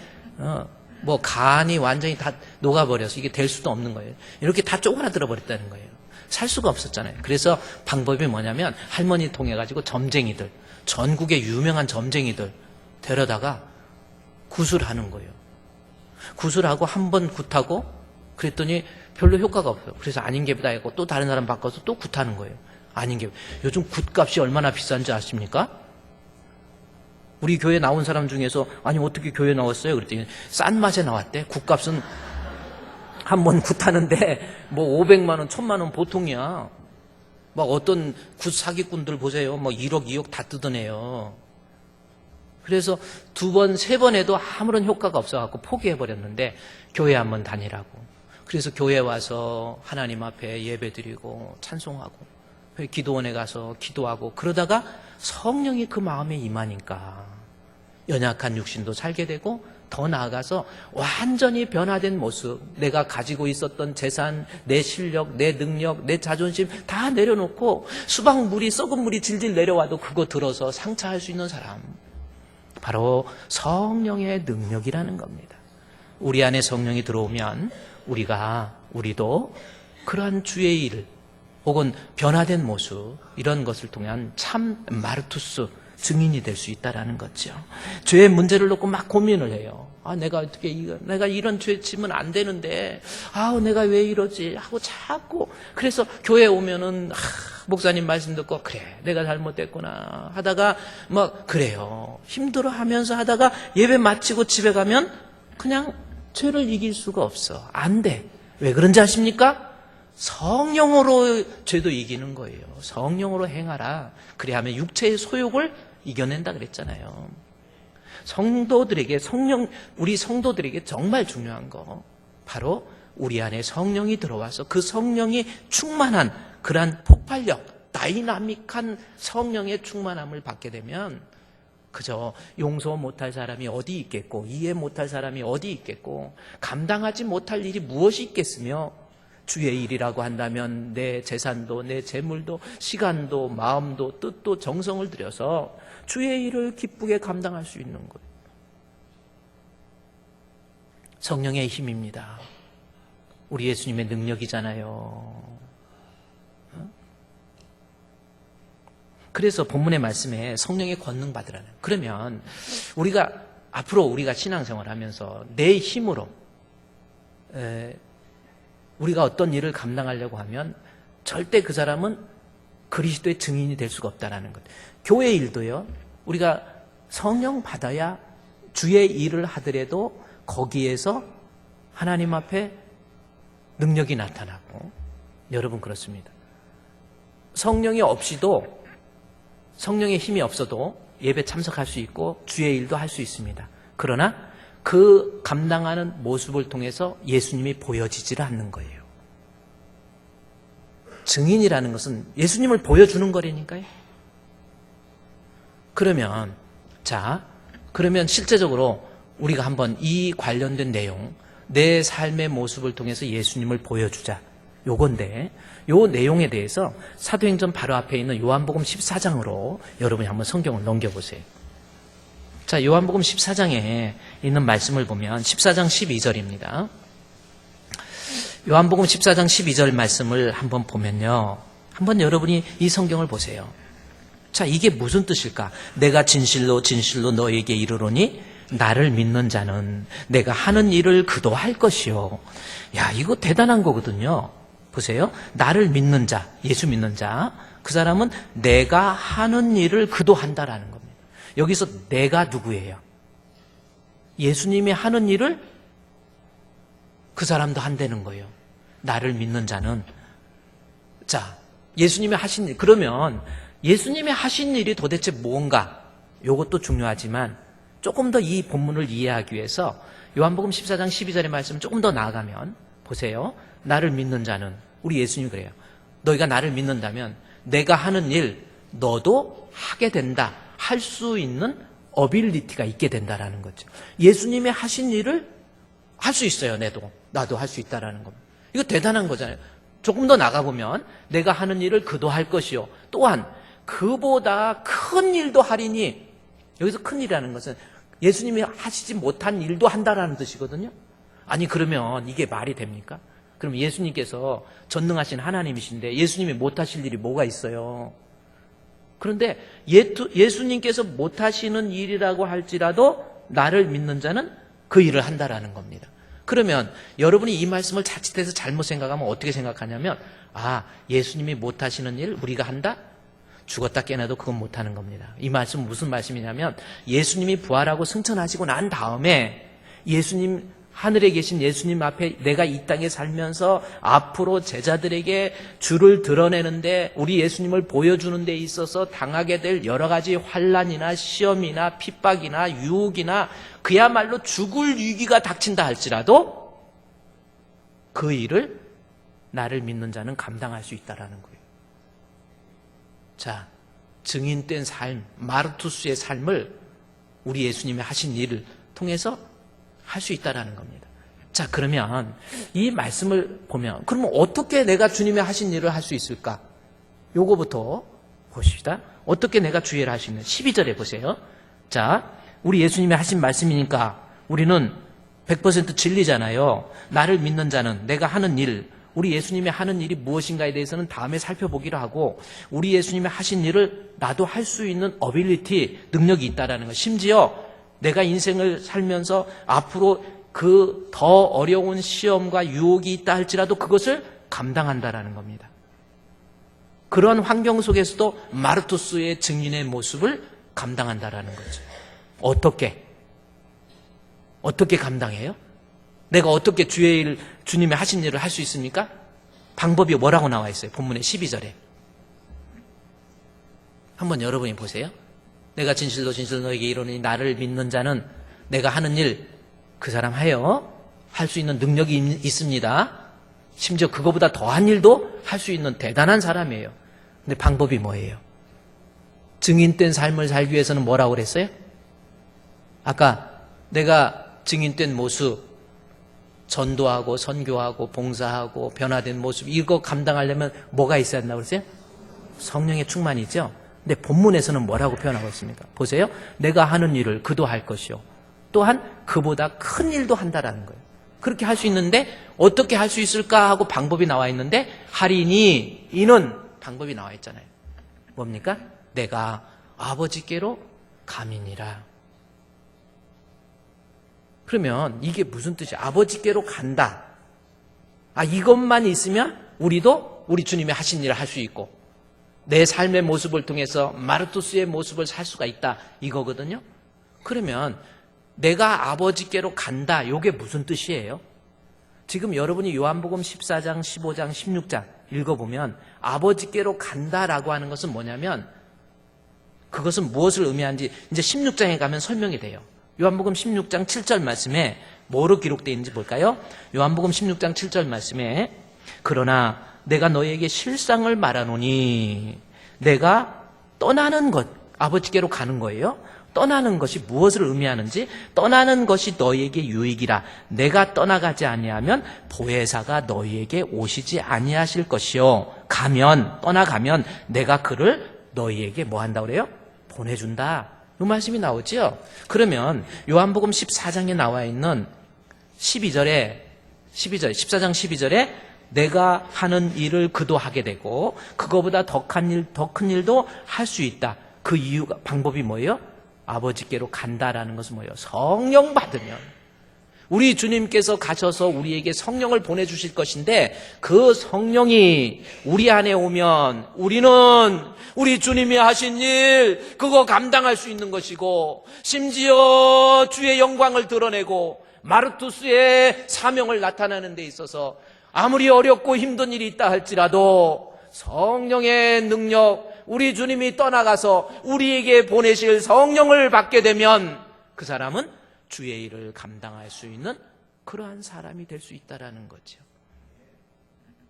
뭐 간이 완전히 다 녹아버려서 이게 될 수도 없는 거예요. 이렇게 다 쪼그라들어 버렸다는 거예요. 살 수가 없었잖아요. 그래서 방법이 뭐냐면 할머니 통해가지고 점쟁이들, 전국의 유명한 점쟁이들 데려다가 굿을 거예요. 굿을 한 번 굿하고 그랬더니 별로 효과가 없어요. 그래서 아닌 geb이다 하고 또 다른 사람 바꿔서 또 굿하는 거예요. 아닌 geb. 요즘 굿값이 얼마나 비싼지 아십니까? 우리 교회 나온 사람 중에서 아니 어떻게 교회 나왔어요? 그랬더니 싼 맛에 나왔대. 굿값은 한 번 굿하는데 뭐 500만 원, 1000만 원 보통이야. 막 어떤 굿 사기꾼들 보세요. 뭐 1억, 2억 다 뜯어내요. 그래서 2번, 3번 해도 아무런 효과가 없어갖고 포기해버렸는데 교회 한번 다니라고. 그래서 교회 와서 하나님 앞에 예배드리고 찬송하고 기도원에 가서 기도하고 그러다가 성령이 그 마음에 임하니까 연약한 육신도 살게 되고 더 나아가서 완전히 변화된 모습, 내가 가지고 있었던 재산, 내 실력, 내 능력, 내 자존심 다 내려놓고 수박물이 썩은 물이 질질 내려와도 그거 들어서 상차할 수 있는 사람, 바로 성령의 능력이라는 겁니다. 우리 안에 성령이 들어오면 우리도 그러한 주의 일 혹은 변화된 모습, 이런 것을 통한 참 마르투스 증인이 될 수 있다는 거죠. 죄의 문제를 놓고 막 고민을 해요. 내가 어떻게 내가 이런 죄 지면 안 되는데 내가 왜 이러지 하고 자꾸, 그래서 교회 오면은 목사님 말씀 듣고 그래 내가 잘못됐구나 하다가 그래요 힘들어하면서 하다가 예배 마치고 집에 가면 그냥 죄를 이길 수가 없어. 안 돼. 왜 그런지 아십니까? 성령으로 죄도 이기는 거예요. 성령으로 행하라. 그래야하면 육체의 소욕을 이겨낸다 그랬잖아요. 우리 성도들에게 정말 중요한 거, 바로 우리 안에 성령이 들어와서 그 성령이 충만한 그러한 폭발력, 다이나믹한 성령의 충만함을 받게 되면 그저 용서 못할 사람이 어디 있겠고, 이해 못할 사람이 어디 있겠고, 감당하지 못할 일이 무엇이 있겠으며, 주의 일이라고 한다면 내 재산도, 내 재물도, 시간도, 마음도, 뜻도, 정성을 들여서 주의 일을 기쁘게 감당할 수 있는 것. 성령의 힘입니다. 우리 예수님의 능력이잖아요. 그래서 본문의 말씀에 성령의 권능 받으라는. 그러면 앞으로 우리가 신앙생활 하면서 내 힘으로 우리가 어떤 일을 감당하려고 하면 절대 그 사람은 그리스도의 증인이 될 수가 없다는 것. 교회 일도요. 우리가 성령 받아야 주의 일을 하더라도 거기에서 하나님 앞에 능력이 나타나고, 여러분 그렇습니다. 성령이 없이도, 성령의 힘이 없어도 예배 참석할 수 있고 주의 일도 할 수 있습니다. 그러나 그 감당하는 모습을 통해서 예수님이 보여지질 않는 거예요. 증인이라는 것은 예수님을 보여주는 거라니까요. 그러면 실제적으로 우리가 한번 이 관련된 내용, 내 삶의 모습을 통해서 예수님을 보여주자, 요건데, 요 내용에 대해서 사도행전 바로 앞에 있는 요한복음 14장으로 여러분이 한번 성경을 넘겨보세요. 자, 요한복음 14장에 있는 말씀을 보면 14장 12절입니다. 요한복음 14장 12절 말씀을 한번 보면요, 한번 여러분이 이 성경을 보세요. 자, 이게 무슨 뜻일까? 내가 진실로 진실로 너에게 이르노니 나를 믿는 자는 내가 하는 일을 그도 할 것이요. 야, 이거 대단한 거거든요. 보세요. 나를 믿는 자, 예수 믿는 자, 그 사람은 내가 하는 일을 그도 한다라는 겁니다. 여기서 내가 누구예요? 예수님이 하는 일을 그 사람도 한다는 거예요. 나를 믿는 자는. 자, 예수님이 하신 일, 그러면 예수님이 하신 일이 도대체 뭔가? 이것도 중요하지만 조금 더 이 본문을 이해하기 위해서 요한복음 14장 12절의 말씀을 조금 더 나아가면 보세요. 나를 믿는 자는, 우리 예수님이 그래요. 너희가 나를 믿는다면 내가 하는 일 너도 하게 된다. 할 수 있는 어빌리티가 있게 된다라는 거죠. 예수님이 하신 일을 할 수 있어요. 나도 할 수 있다라는 겁니다. 이거 대단한 거잖아요. 조금 더 나가보면 내가 하는 일을 그도 할 것이요. 또한 그보다 큰 일도 하리니, 여기서 큰 일이라는 것은 예수님이 하시지 못한 일도 한다라는 뜻이거든요. 아니 그러면 이게 말이 됩니까? 그럼 예수님께서 전능하신 하나님이신데 예수님이 못하실 일이 뭐가 있어요? 그런데 예수님께서 못하시는 일이라고 할지라도 나를 믿는 자는 그 일을 한다라는 겁니다. 그러면 여러분이 이 말씀을 자칫해서 잘못 생각하면 어떻게 생각하냐면 예수님이 못하시는 일 우리가 한다? 죽었다 깨나도 그건 못하는 겁니다. 이 말씀은 무슨 말씀이냐면 예수님이 부활하고 승천하시고 난 다음에 하늘에 계신 예수님 앞에 내가 이 땅에 살면서 앞으로 제자들에게 주를 드러내는데 우리 예수님을 보여주는 데 있어서 당하게 될 여러 가지 환난이나 시험이나 핍박이나 유혹이나 그야말로 죽을 위기가 닥친다 할지라도 그 일을 나를 믿는 자는 감당할 수 있다라는 거예요. 자, 증인된 삶, 마르투스의 삶을 우리 예수님이 하신 일을 통해서 할 수 있다라는 겁니다. 자, 그러면 이 말씀을 보면 그러면 어떻게 내가 주님이 하신 일을 할 수 있을까? 요거부터 보십시다. 어떻게 내가 주의를 할 수 있는 12절에 보세요. 자, 우리 예수님이 하신 말씀이니까 우리는 100% 진리잖아요. 나를 믿는 자는 내가 하는 일, 우리 예수님이 하는 일이 무엇인가에 대해서는 다음에 살펴보기로 하고 우리 예수님이 하신 일을 나도 할 수 있는 어빌리티, 능력이 있다라는 것. 심지어 내가 인생을 살면서 앞으로 그 더 어려운 시험과 유혹이 있다 할지라도 그것을 감당한다라는 겁니다. 그런 환경 속에서도 마르투스의 증인의 모습을 감당한다라는 거죠. 어떻게 감당해요? 내가 어떻게 주님이 하신 일을 할 수 있습니까? 방법이 뭐라고 나와 있어요? 본문의 12절에. 한번 여러분이 보세요. 내가 진실로 너에게 이르노니 나를 믿는 자는 내가 하는 일 그 사람 할 수 있는 능력이 있습니다. 심지어 그거보다 더한 일도 할 수 있는 대단한 사람이에요. 근데 방법이 뭐예요? 증인된 삶을 살기 위해서는 뭐라고 그랬어요? 아까 내가 증인된 모습, 전도하고 선교하고 봉사하고 변화된 모습 이거 감당하려면 뭐가 있어야 한다고 그랬어요? 성령의 충만이죠. 근데 본문에서는 뭐라고 표현하고 있습니까? 보세요. 내가 하는 일을 그도 할 것이요. 또한 그보다 큰 일도 한다라는 거예요. 그렇게 할 수 있는데 어떻게 할 수 있을까 하고 방법이 나와 있는데 하리니 이는 방법이 나와 있잖아요. 뭡니까? 내가 아버지께로 감이니라. 그러면 이게 무슨 뜻이야? 아버지께로 간다. 이것만 있으면 우리도 우리 주님이 하신 일을 할 수 있고 내 삶의 모습을 통해서 마르투스의 모습을 살 수가 있다. 이거거든요. 그러면 내가 아버지께로 간다. 이게 무슨 뜻이에요? 지금 여러분이 요한복음 14장, 15장, 16장 읽어보면 아버지께로 간다라고 하는 것은 뭐냐면 그것은 무엇을 의미하는지 이제 16장에 가면 설명이 돼요. 요한복음 16장 7절 말씀에 뭐로 기록되어 있는지 볼까요? 요한복음 16장 7절 말씀에 그러나 내가 너에게 실상을 말하노니 내가 떠나는 것, 아버지께로 가는 거예요. 떠나는 것이 무엇을 의미하는지 떠나는 것이 너희에게 유익이라 내가 떠나가지 아니하면 보혜사가 너희에게 오시지 아니하실 것이요 떠나가면 내가 그를 너희에게 뭐 한다고 그래요? 보내준다. 이 말씀이 나오죠. 그러면 요한복음 14장에 나와 있는 14장 12절에 내가 하는 일을 그도 하게 되고 그거보다 더 큰 일도 할 수 있다. 그 이유가 방법이 뭐예요? 아버지께로 간다라는 것은 뭐예요? 성령 받으면 우리 주님께서 가셔서 우리에게 성령을 보내주실 것인데 그 성령이 우리 안에 오면 우리는 우리 주님이 하신 일 그거 감당할 수 있는 것이고 심지어 주의 영광을 드러내고 마르투스의 사명을 나타내는 데 있어서 아무리 어렵고 힘든 일이 있다 할지라도 성령의 능력 우리 주님이 떠나가서 우리에게 보내실 성령을 받게 되면 그 사람은 주의 일을 감당할 수 있는 그러한 사람이 될 수 있다는 거죠.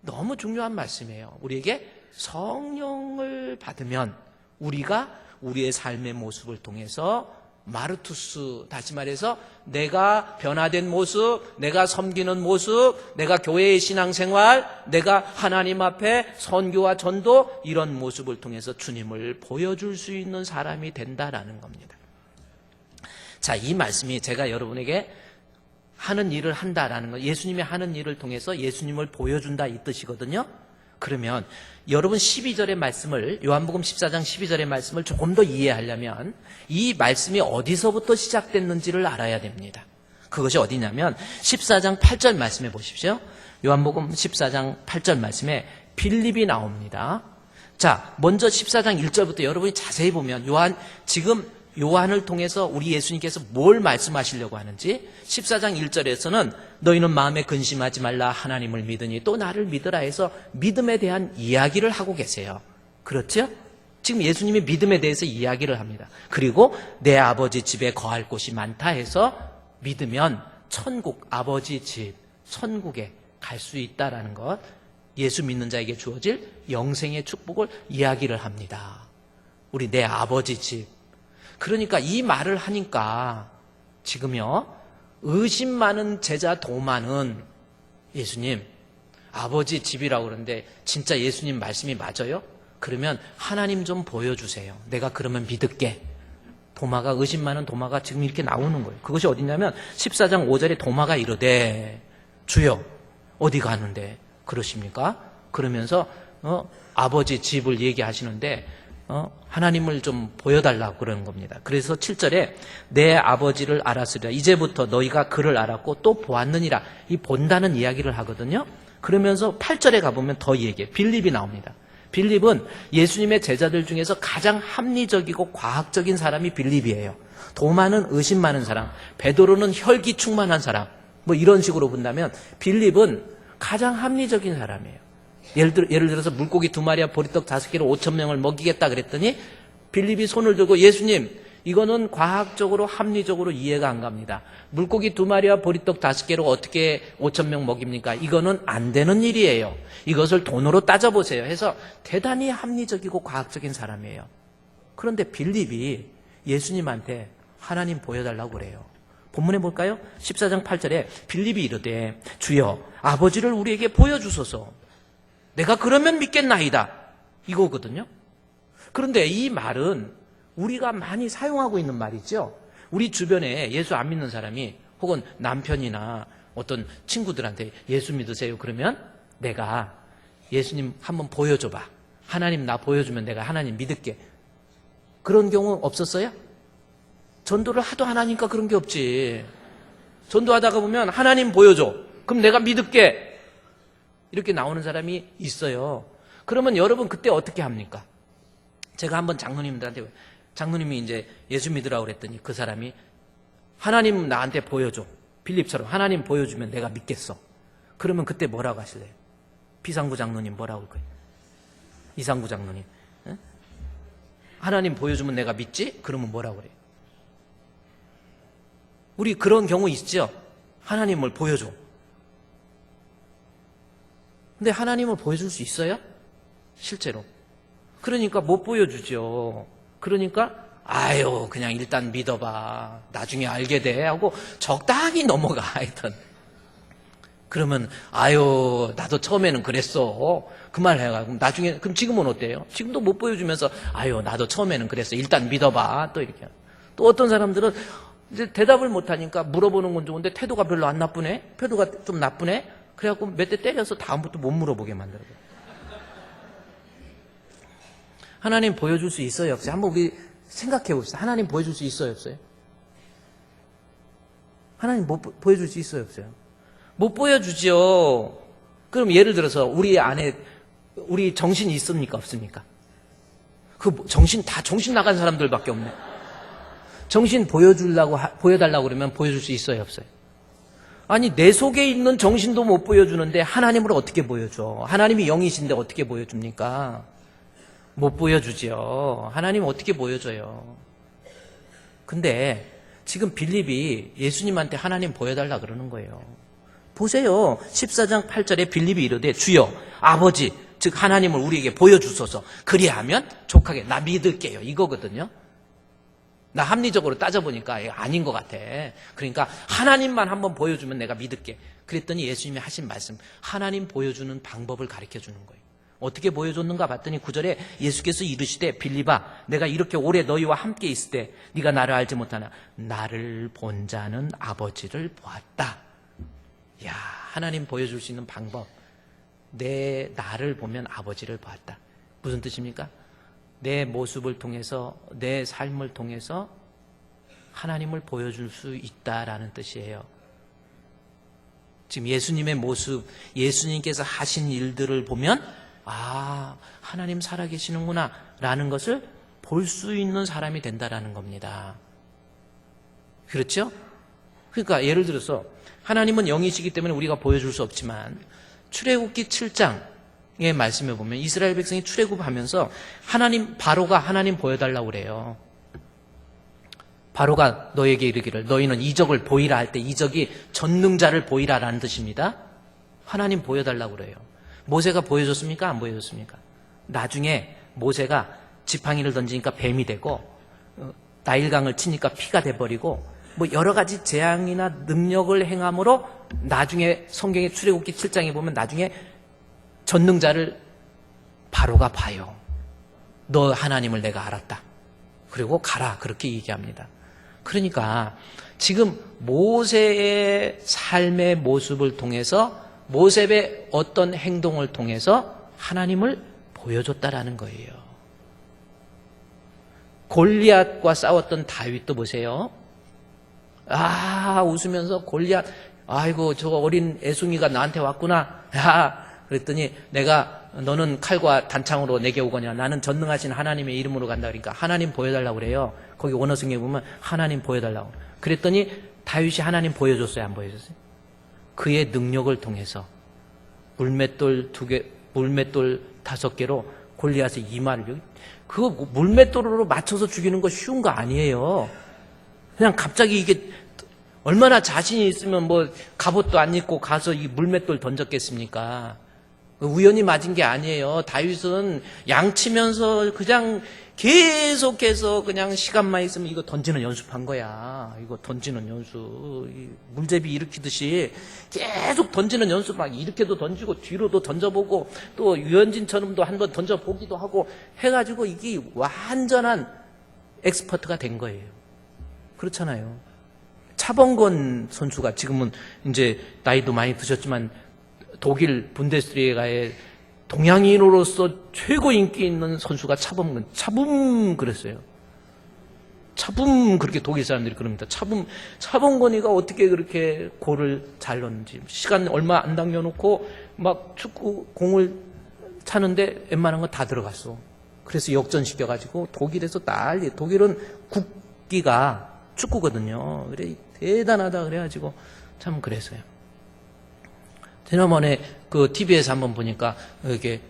너무 중요한 말씀이에요. 우리에게 성령을 받으면 우리가 우리의 삶의 모습을 통해서 마르투스, 다시 말해서 내가 변화된 모습, 내가 섬기는 모습, 내가 교회의 신앙생활, 내가 하나님 앞에 선교와 전도 이런 모습을 통해서 주님을 보여줄 수 있는 사람이 된다라는 겁니다. 자, 이 말씀이 제가 여러분에게 하는 일을 한다라는 거, 예수님이 하는 일을 통해서 예수님을 보여준다 이 뜻이거든요. 그러면 여러분 12절의 말씀을, 요한복음 14장 12절의 말씀을 조금 더 이해하려면 이 말씀이 어디서부터 시작됐는지를 알아야 됩니다. 그것이 어디냐면 14장 8절 말씀해 보십시오. 요한복음 14장 8절 말씀에 빌립이 나옵니다. 자, 먼저 14장 1절부터 여러분이 자세히 보면 지금 요한을 통해서 우리 예수님께서 뭘 말씀하시려고 하는지 14장 1절에서는 너희는 마음에 근심하지 말라 하나님을 믿으니 또 나를 믿으라 해서 믿음에 대한 이야기를 하고 계세요. 그렇죠? 지금 예수님이 믿음에 대해서 이야기를 합니다. 그리고 내 아버지 집에 거할 곳이 많다 해서 믿으면 천국, 아버지 집, 천국에 갈 수 있다라는 것, 예수 믿는 자에게 주어질 영생의 축복을 이야기를 합니다. 우리 내 아버지 집. 그러니까 이 말을 하니까 지금요, 의심 많은 제자 도마는 예수님, 아버지 집이라고 그러는데 진짜 예수님 말씀이 맞아요? 그러면 하나님 좀 보여주세요. 내가 그러면 믿을게. 도마가, 의심 많은 도마가 지금 이렇게 나오는 거예요. 그것이 어디냐면 14장 5절에 도마가 이르되 주여 어디 가는데 그러십니까? 그러면서 아버지 집을 얘기하시는데 하나님을 좀 보여달라고 그러는 겁니다. 그래서 7절에 내 아버지를 알았으리라. 이제부터 너희가 그를 알았고 또 보았느니라. 이 본다는 이야기를 하거든요. 그러면서 8절에 가보면 더 얘기해. 빌립이 나옵니다. 빌립은 예수님의 제자들 중에서 가장 합리적이고 과학적인 사람이 빌립이에요. 도마는 의심 많은 사람, 베드로는 혈기 충만한 사람, 뭐 이런 식으로 본다면 빌립은 가장 합리적인 사람이에요. 예를 들어서 물고기 2마리와 보리떡 5개로 5,000명을 먹이겠다 그랬더니 빌립이 손을 들고 예수님, 이거는 과학적으로 합리적으로 이해가 안 갑니다. 물고기 2마리와 보리떡 5개로 어떻게 5,000명 먹입니까? 이거는 안 되는 일이에요. 이것을 돈으로 따져보세요 해서 대단히 합리적이고 과학적인 사람이에요. 그런데 빌립이 예수님한테 하나님 보여달라고 그래요. 본문에 볼까요? 14장 8절에 빌립이 이르되 주여 아버지를 우리에게 보여주소서. 내가 그러면 믿겠나이다. 이거거든요. 그런데 이 말은 우리가 많이 사용하고 있는 말이죠. 우리 주변에 예수 안 믿는 사람이 혹은 남편이나 어떤 친구들한테 예수 믿으세요 그러면 내가 예수님 한번 보여줘봐. 하나님 나 보여주면 내가 하나님 믿을게. 그런 경우 없었어요? 전도를 하도 안 하니까 그런 게 없지. 전도하다가 보면 하나님 보여줘. 그럼 내가 믿을게. 이렇게 나오는 사람이 있어요. 그러면 여러분 그때 어떻게 합니까? 제가 한번 장로님들한테, 장로님이 이제 예수 믿으라고 그랬더니 그 사람이 하나님 나한테 보여줘. 빌립처럼 하나님 보여주면 내가 믿겠어. 그러면 그때 뭐라고 하실래요? 비상구 장로님 뭐라고 할 거예요? 이상구 장로님. 에? 하나님 보여주면 내가 믿지? 그러면 뭐라고 그래요? 우리 그런 경우 있죠? 하나님을 보여줘. 근데 하나님을 보여줄 수 있어요? 실제로. 그러니까 못 보여주죠. 그러니까 아유 그냥 일단 믿어봐. 나중에 알게 돼 하고 적당히 넘어가. 하여튼 그러면 아유 나도 처음에는 그랬어. 그 말 해가지고 나중에 그럼 지금은 어때요? 지금도 못 보여주면서 아유 나도 처음에는 그랬어. 일단 믿어봐. 또 이렇게. 또 어떤 사람들은 이제 대답을 못하니까 물어보는 건 좋은데 태도가 별로 안 나쁘네. 태도가 좀 나쁘네. 그래갖고 몇 대 때려서 다음부터 못 물어보게 만들어요. 하나님 보여줄 수 있어요, 없어요? 한번 우리 생각해 봅시다. 하나님 보여줄 수 있어요, 없어요? 하나님 보여줄 수 있어요, 없어요? 못 보여주죠. 그럼 예를 들어서 우리 안에 우리 정신이 있습니까, 없습니까? 그 정신 다 정신 나간 사람들밖에 없네. 정신 보여달라고 그러면 보여줄 수 있어요, 없어요? 아니 내 속에 있는 정신도 못 보여주는데 하나님을 어떻게 보여줘? 하나님이 영이신데 어떻게 보여줍니까? 못 보여주죠. 하나님 어떻게 보여줘요? 근데 지금 빌립이 예수님한테 하나님 보여달라 그러는 거예요. 보세요. 14장 8절에 빌립이 이르되 주여 아버지 즉 하나님을 우리에게 보여주소서. 그리하면 족하게 나 믿을게요. 이거거든요. 나 합리적으로 따져보니까 아닌 것 같아. 그러니까 하나님만 한번 보여주면 내가 믿을게. 그랬더니 예수님이 하신 말씀, 하나님 보여주는 방법을 가르쳐주는 거예요. 어떻게 보여줬는가 봤더니 9절에 예수께서 이르시되 빌립아 내가 이렇게 오래 너희와 함께 있을 때 네가 나를 알지 못하나 나를 본 자는 아버지를 보았다. 야, 하나님 보여줄 수 있는 방법. 나를 보면 아버지를 보았다. 무슨 뜻입니까? 내 모습을 통해서, 내 삶을 통해서 하나님을 보여줄 수 있다라는 뜻이에요. 지금 예수님의 모습, 예수님께서 하신 일들을 보면 아, 하나님 살아계시는구나 라는 것을 볼 수 있는 사람이 된다라는 겁니다. 그렇죠? 그러니까 예를 들어서 하나님은 영이시기 때문에 우리가 보여줄 수 없지만 출애굽기 7장의 말씀에 보면 이스라엘 백성이 출애굽하면서 바로가 하나님 보여달라고 그래요. 바로가 너에게 이르기를 너희는 이적을 보이라 할 때 이적이 전능자를 보이라라는 뜻입니다. 하나님 보여달라고 그래요. 모세가 보여줬습니까? 안 보여줬습니까? 나중에 모세가 지팡이를 던지니까 뱀이 되고 나일강을 치니까 피가 돼버리고 뭐 여러 가지 재앙이나 능력을 행함으로 나중에 성경의 출애굽기 7장에 보면 나중에 전능자를 바로가 봐요. 너 하나님을 내가 알았다. 그리고 가라 그렇게 얘기합니다. 그러니까 지금 모세의 삶의 모습을 통해서 모세의 어떤 행동을 통해서 하나님을 보여줬다라는 거예요. 골리앗과 싸웠던 다윗도 보세요. 아, 웃으면서 골리앗, 아이고 저 어린 애송이가 나한테 왔구나. 야, 그랬더니 너는 칼과 단창으로 내게 오거냐. 나는 전능하신 하나님의 이름으로 간다. 그러니까 하나님 보여달라고 그래요. 거기 원어성에 보면 하나님 보여달라고. 그랬더니 다윗이 하나님 보여줬어요? 안 보여줬어요? 그의 능력을 통해서 물맷돌 5개로 골리앗의 이마를, 그거 물맷돌로 맞춰서 죽이는 거 쉬운 거 아니에요. 그냥 갑자기 이게 얼마나 자신이 있으면 뭐 갑옷도 안 입고 가서 이 물맷돌 던졌겠습니까? 우연히 맞은 게 아니에요. 다윗은 양치면서 그냥 계속해서 그냥 시간만 있으면 이거 던지는 연습한 거야. 이거 던지는 연습. 물제비 일으키듯이 계속 던지는 연습, 막 이렇게도 던지고 뒤로도 던져보고 또 유현진처럼도 한번 던져보기도 하고 해가지고 이게 완전한 엑스퍼트가 된 거예요. 그렇잖아요. 차범근 선수가 지금은 이제 나이도 많이 드셨지만 독일 분데스리가의 동양인으로서 최고 인기 있는 선수가 차붐 그랬어요. 차붐 그렇게 독일 사람들이 그럽니다. 차범근이가 어떻게 그렇게 골을 잘 넣는지 시간 얼마 안 당겨놓고 막 축구 공을 차는데 웬만한 거 다 들어갔어. 그래서 역전시켜가지고 독일에서 난리. 독일은 국기가 축구거든요. 그래 대단하다 그래가지고 참 그랬어요. 지난번에 그 TV에서 한번 보니까 이렇게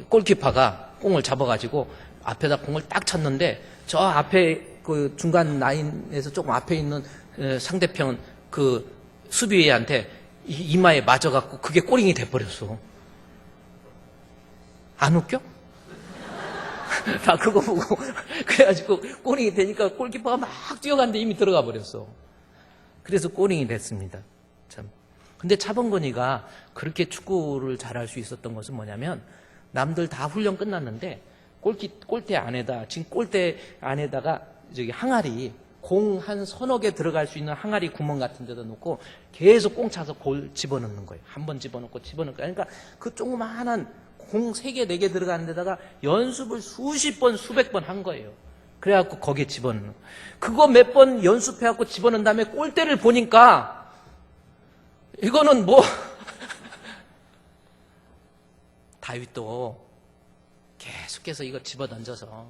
골키퍼가 공을 잡아가지고 앞에다 공을 딱 쳤는데 저 앞에 그 중간 라인에서 조금 앞에 있는 상대편 그 수비한테 이마에 맞아갖고 그게 골링이 돼버렸어. 안 웃겨? 나 그거 보고 그래가지고 골링이 되니까 골키퍼가 막 뛰어갔는데 이미 들어가 버렸어. 그래서 골링이 됐습니다. 참. 근데 차범근이가 그렇게 축구를 잘할 수 있었던 것은 뭐냐면 남들 다 훈련 끝났는데 골대 안에다 지금 골대 안에다가 저기 항아리 공 한 서너 개 들어갈 수 있는 항아리 구멍 같은 데다 놓고 계속 꽁 차서 골 집어넣는 거예요. 한 번 집어넣고 집어넣고 그러니까 그 조그마한 공 3개 4개 들어가는 데다가 연습을 수십 번 수백 번 한 거예요. 그래갖고 거기에 집어넣는 거예요. 그거 몇 번 연습해갖고 집어넣은 다음에 골대를 보니까 이거는 뭐 다윗도 계속해서 이거 집어던져서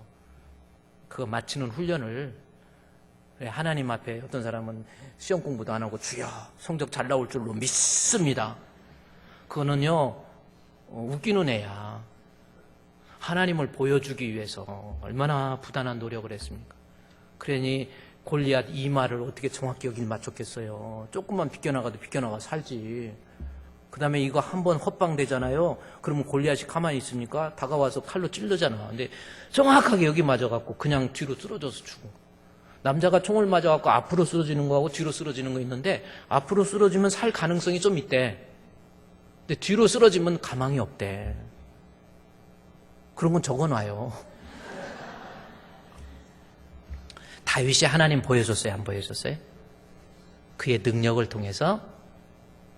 그거 맞추는 훈련을 하나님 앞에 어떤 사람은 시험 공부도 안 하고 주여 성적 잘 나올 줄로 믿습니다. 그거는요 웃기는 애야. 하나님을 보여주기 위해서 얼마나 부단한 노력을 했습니까? 그러니 골리앗 이마를 어떻게 정확히 여길 맞췄겠어요. 조금만 비껴나가도 비껴나가 살지. 그 다음에 이거 한번 헛방되잖아요. 그러면 골리앗이 가만히 있습니까? 다가와서 칼로 찔르잖아. 근데 정확하게 여기 맞아갖고 그냥 뒤로 쓰러져서 죽은 거. 남자가 총을 맞아갖고 앞으로 쓰러지는 거하고 뒤로 쓰러지는 거 있는데 앞으로 쓰러지면 살 가능성이 좀 있대. 근데 뒤로 쓰러지면 가망이 없대. 그런 건 적어놔요. 다윗이 하나님 보여줬어요? 안 보여줬어요? 그의 능력을 통해서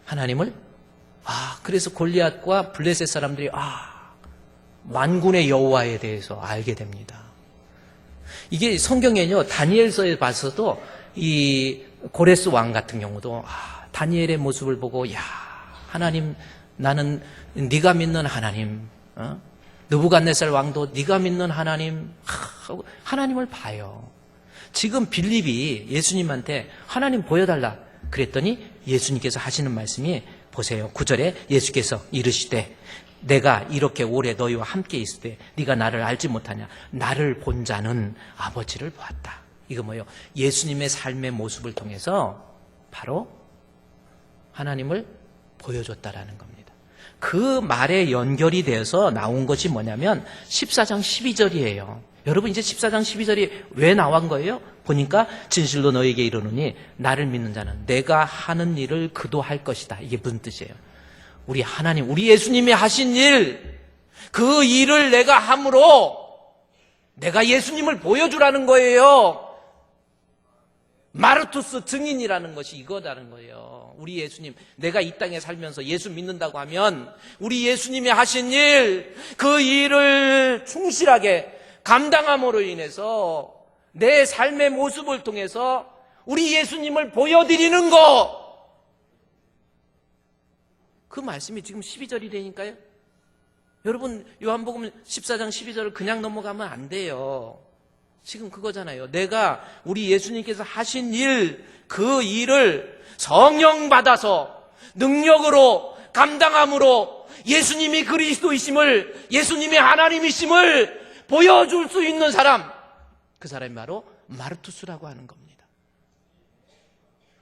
하나님을 그래서 골리앗과 블레셋 사람들이 만군의 여호와에 대해서 알게 됩니다. 이게 성경에는요, 다니엘서에 봐서도 이 고레스 왕 같은 경우도 다니엘의 모습을 보고 하나님, 나는 네가 믿는 하나님, 느부갓네살 왕도 네가 믿는 하나님, 하나님을 봐요. 지금 빌립이 예수님한테 하나님 보여달라 그랬더니 예수님께서 하시는 말씀이 보세요. 9절에 예수께서 이르시되 내가 이렇게 오래 너희와 함께 있을 때 네가 나를 알지 못하냐? 나를 본 자는 아버지를 보았다. 이거 뭐예요? 예수님의 삶의 모습을 통해서 바로 하나님을 보여줬다라는 겁니다. 그 말에 연결이 되어서 나온 것이 뭐냐면 14장 12절이에요. 여러분 이제 14장 12절이 왜 나온 거예요? 보니까 진실로 너에게 이르노니 나를 믿는 자는 내가 하는 일을 그도 할 것이다. 이게 무슨 뜻이에요? 우리 하나님, 우리 예수님이 하신 일, 그 일을 내가 함으로 내가 예수님을 보여주라는 거예요. 마르투스 증인이라는 것이 이거다는 거예요. 우리 예수님, 내가 이 땅에 살면서 예수 믿는다고 하면 우리 예수님이 하신 일, 그 일을 충실하게 감당함으로 인해서 내 삶의 모습을 통해서 우리 예수님을 보여드리는 것, 그 말씀이 지금 12절이라니까요. 여러분 요한복음 14장 12절을 그냥 넘어가면 안 돼요. 지금 그거잖아요. 내가 우리 예수님께서 하신 일, 그 일을 성령 받아서 능력으로 감당함으로 예수님이 그리스도이심을, 예수님이 하나님이심을 보여줄 수 있는 사람, 그 사람이 바로 마르투스라고 하는 겁니다.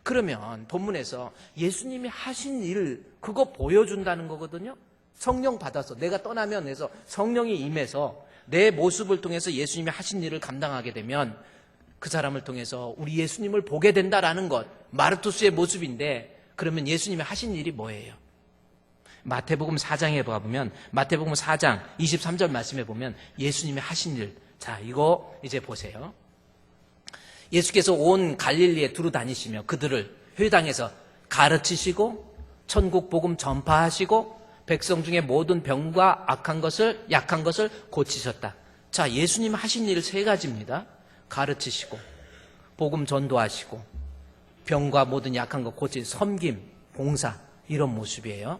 그러면 본문에서 예수님이 하신 일, 그거 보여준다는 거거든요. 성령 받아서 내가 떠나면 해서 성령이 임해서 내 모습을 통해서 예수님이 하신 일을 감당하게 되면 그 사람을 통해서 우리 예수님을 보게 된다라는 것, 마르투스의 모습인데, 그러면 예수님이 하신 일이 뭐예요? 마태복음 4장에 보면, 마태복음 4장 23절 말씀에 보면 예수님이 하신 일, 자 이거 이제 보세요. 예수께서 온 갈릴리에 두루 다니시며 그들을 회당에서 가르치시고 천국 복음 전파하시고 백성 중에 모든 병과 약한 것을 고치셨다. 자, 예수님 하신 일 세 가지입니다. 가르치시고 복음 전도하시고 병과 모든 약한 것 고치, 섬김, 봉사, 이런 모습이에요.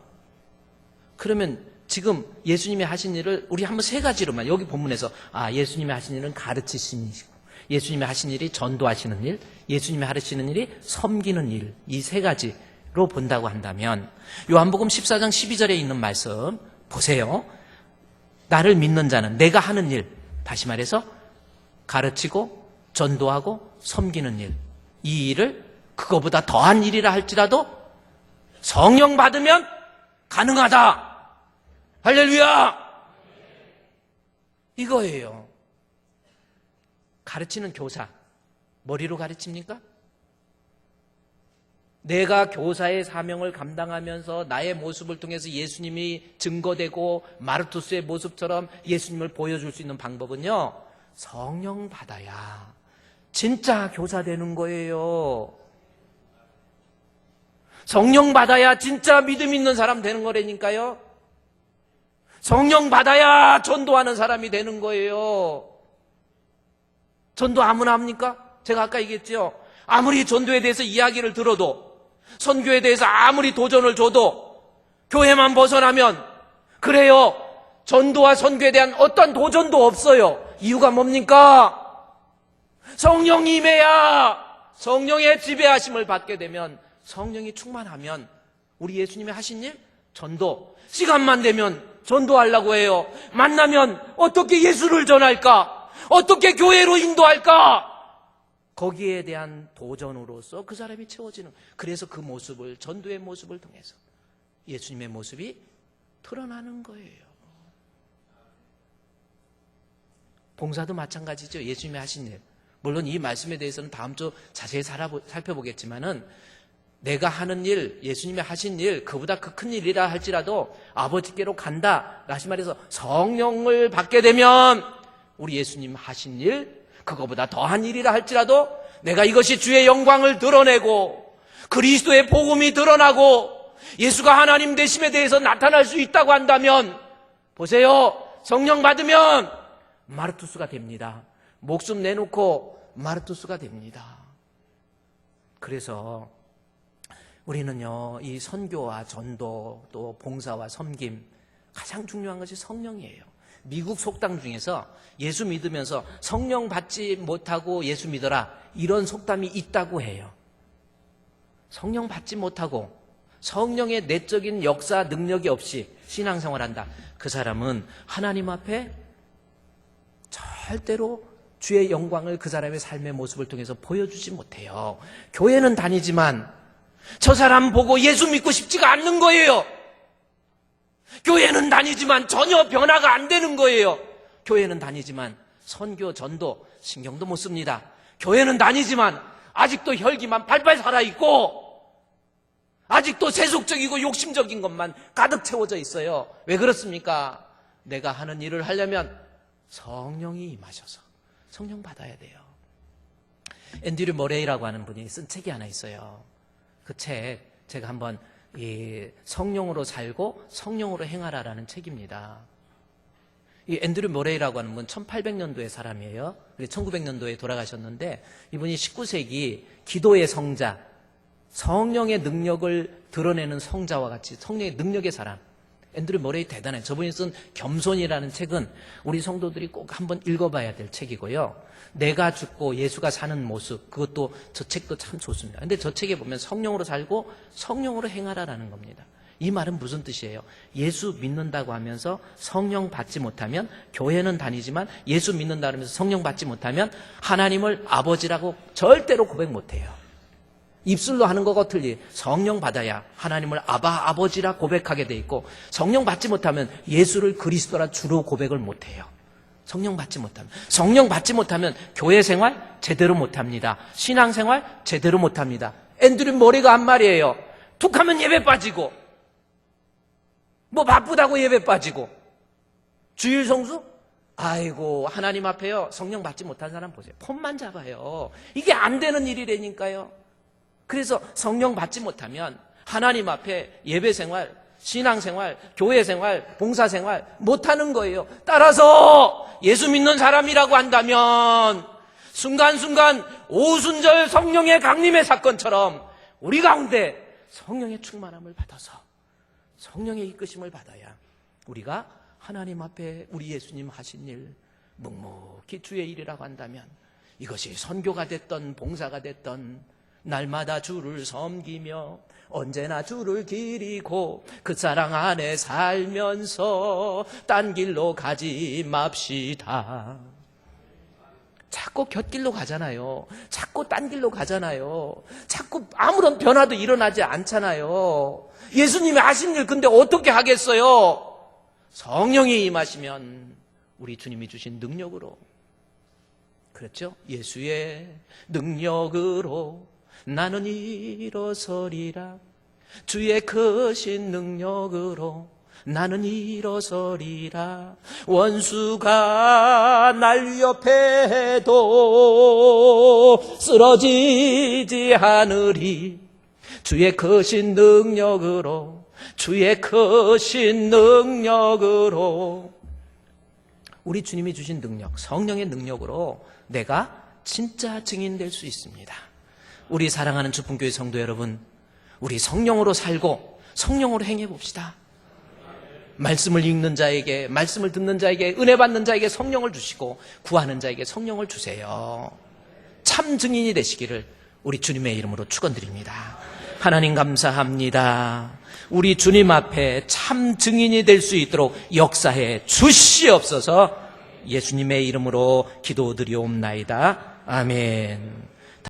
그러면 지금 예수님이 하신 일을 우리 한번 세 가지로만, 여기 본문에서 예수님이 하신 일은 가르치시는 일이고, 예수님이 하신 일이 전도하시는 일, 예수님이 하시는 일이 섬기는 일, 이 세 가지로 본다고 한다면 요한복음 14장 12절에 있는 말씀 보세요. 나를 믿는 자는 내가 하는 일, 다시 말해서 가르치고 전도하고 섬기는 일, 이 일을 그거보다 더한 일이라 할지라도 성령 받으면 가능하다. 할렐루야! 이거예요. 가르치는 교사, 머리로 가르칩니까? 내가 교사의 사명을 감당하면서 나의 모습을 통해서 예수님이 증거되고 마르투스의 모습처럼 예수님을 보여줄 수 있는 방법은요, 성령 받아야 진짜 교사 되는 거예요. 성령 받아야 진짜 믿음 있는 사람 되는 거라니까요. 성령 받아야 전도하는 사람이 되는 거예요. 전도 아무나 합니까? 제가 아까 얘기했죠. 아무리 전도에 대해서 이야기를 들어도, 선교에 대해서 아무리 도전을 줘도 교회만 벗어나면 그래요, 전도와 선교에 대한 어떤 도전도 없어요. 이유가 뭡니까? 성령이 임해야, 성령의 지배하심을 받게 되면, 성령이 충만하면 우리 예수님이 하신 일, 전도, 시간만 되면 전도하려고 해요. 만나면 어떻게 예수를 전할까? 어떻게 교회로 인도할까? 거기에 대한 도전으로서 그 사람이 채워지는, 그래서 그 모습을, 전도의 모습을 통해서 예수님의 모습이 드러나는 거예요. 봉사도 마찬가지죠. 예수님이 하신 일. 물론 이 말씀에 대해서는 다음 주 자세히 살펴보겠지만은, 내가 하는 일, 예수님이 하신 일, 그보다 그 큰 일이라 할지라도 아버지께로 간다, 다시 말해서 성령을 받게 되면 우리 예수님 하신 일, 그거보다 더한 일이라 할지라도 내가 이것이 주의 영광을 드러내고 그리스도의 복음이 드러나고 예수가 하나님 되심에 대해서 나타날 수 있다고 한다면 보세요. 성령 받으면 마르투스가 됩니다. 목숨 내놓고 마르투스가 됩니다. 그래서 우리는요, 이 선교와 전도 또 봉사와 섬김 가장 중요한 것이 성령이에요. 미국 속담 중에서 예수 믿으면서 성령 받지 못하고 예수 믿어라, 이런 속담이 있다고 해요. 성령 받지 못하고 성령의 내적인 역사 능력이 없이 신앙생활한다. 그 사람은 하나님 앞에 절대로 주의 영광을 그 사람의 삶의 모습을 통해서 보여주지 못해요. 교회는 다니지만 저 사람 보고 예수 믿고 싶지가 않는 거예요. 교회는 다니지만 전혀 변화가 안 되는 거예요. 교회는 다니지만 선교, 전도 신경도 못 씁니다. 교회는 다니지만 아직도 혈기만 팔팔 살아있고 아직도 세속적이고 욕심적인 것만 가득 채워져 있어요. 왜 그렇습니까? 내가 하는 일을 하려면 성령이 임하셔서 성령 받아야 돼요. 앤드류 머레이라고 하는 분이 쓴 책이 하나 있어요. 그 책 제가 한번 이 성령으로 살고 성령으로 행하라라는 책입니다. 이 앤드류 머레이라고 하는 분 1800년도의 사람이에요. 1900년도에 돌아가셨는데 이분이 19세기 기도의 성자, 성령의 능력을 드러내는 성자와 같이 성령의 능력의 사람, 앤드류 머레이 대단해요. 저분이 쓴 겸손이라는 책은 우리 성도들이 꼭 한번 읽어봐야 될 책이고요. 내가 죽고 예수가 사는 모습, 그것도 저 책도 참 좋습니다. 근데 저 책에 보면 성령으로 살고 성령으로 행하라라는 겁니다. 이 말은 무슨 뜻이에요? 예수 믿는다고 하면서 성령 받지 못하면, 교회는 다니지만 예수 믿는다 하면서 성령 받지 못하면 하나님을 아버지라고 절대로 고백 못해요. 입술로 하는 것과 틀리 성령 받아야 하나님을 아바, 아버지라 고백하게 돼 있고, 성령 받지 못하면 예수를 그리스도라 주로 고백을 못해요. 성령 받지 못하면 교회 생활 제대로 못합니다. 신앙생활 제대로 못합니다. 앤드류 머레이가 한 말이에요. 툭하면 예배 빠지고, 뭐 바쁘다고 예배 빠지고, 주일 성수? 아이고, 하나님 앞에요, 성령 받지 못한 사람 보세요. 폰만 잡아요. 이게 안 되는 일이라니까요. 그래서 성령 받지 못하면 하나님 앞에 예배생활, 신앙생활, 교회생활, 봉사생활 못하는 거예요. 따라서 예수 믿는 사람이라고 한다면 순간순간 오순절 성령의 강림의 사건처럼 우리 가운데 성령의 충만함을 받아서 성령의 이끄심을 받아야 우리가 하나님 앞에 우리 예수님 하신 일 묵묵히 주의 일이라고 한다면, 이것이 선교가 됐던 봉사가 됐던 날마다 주를 섬기며 언제나 주를 기리고 그 사랑 안에 살면서 딴 길로 가지 맙시다. 자꾸 곁길로 가잖아요. 자꾸 딴 길로 가잖아요. 자꾸 아무런 변화도 일어나지 않잖아요. 예수님이 하신 일 근데 어떻게 하겠어요? 성령이 임하시면 우리 주님이 주신 능력으로, 그렇죠? 예수의 능력으로 나는 일어서리라. 주의 크신 능력으로 나는 일어서리라. 원수가 날 위협해도 쓰러지지 않으리. 주의 크신 능력으로, 주의 크신 능력으로, 우리 주님이 주신 능력, 성령의 능력으로 내가 진짜 증인 될 수 있습니다. 우리 사랑하는 주풍교회 성도 여러분, 우리 성령으로 살고 성령으로 행해 봅시다. 말씀을 읽는 자에게, 말씀을 듣는 자에게, 은혜 받는 자에게 성령을 주시고 구하는 자에게 성령을 주세요. 참 증인이 되시기를 우리 주님의 이름으로 축원드립니다. 하나님 감사합니다. 우리 주님 앞에 참 증인이 될 수 있도록 역사해 주시옵소서. 예수님의 이름으로 기도드리옵나이다. 아멘.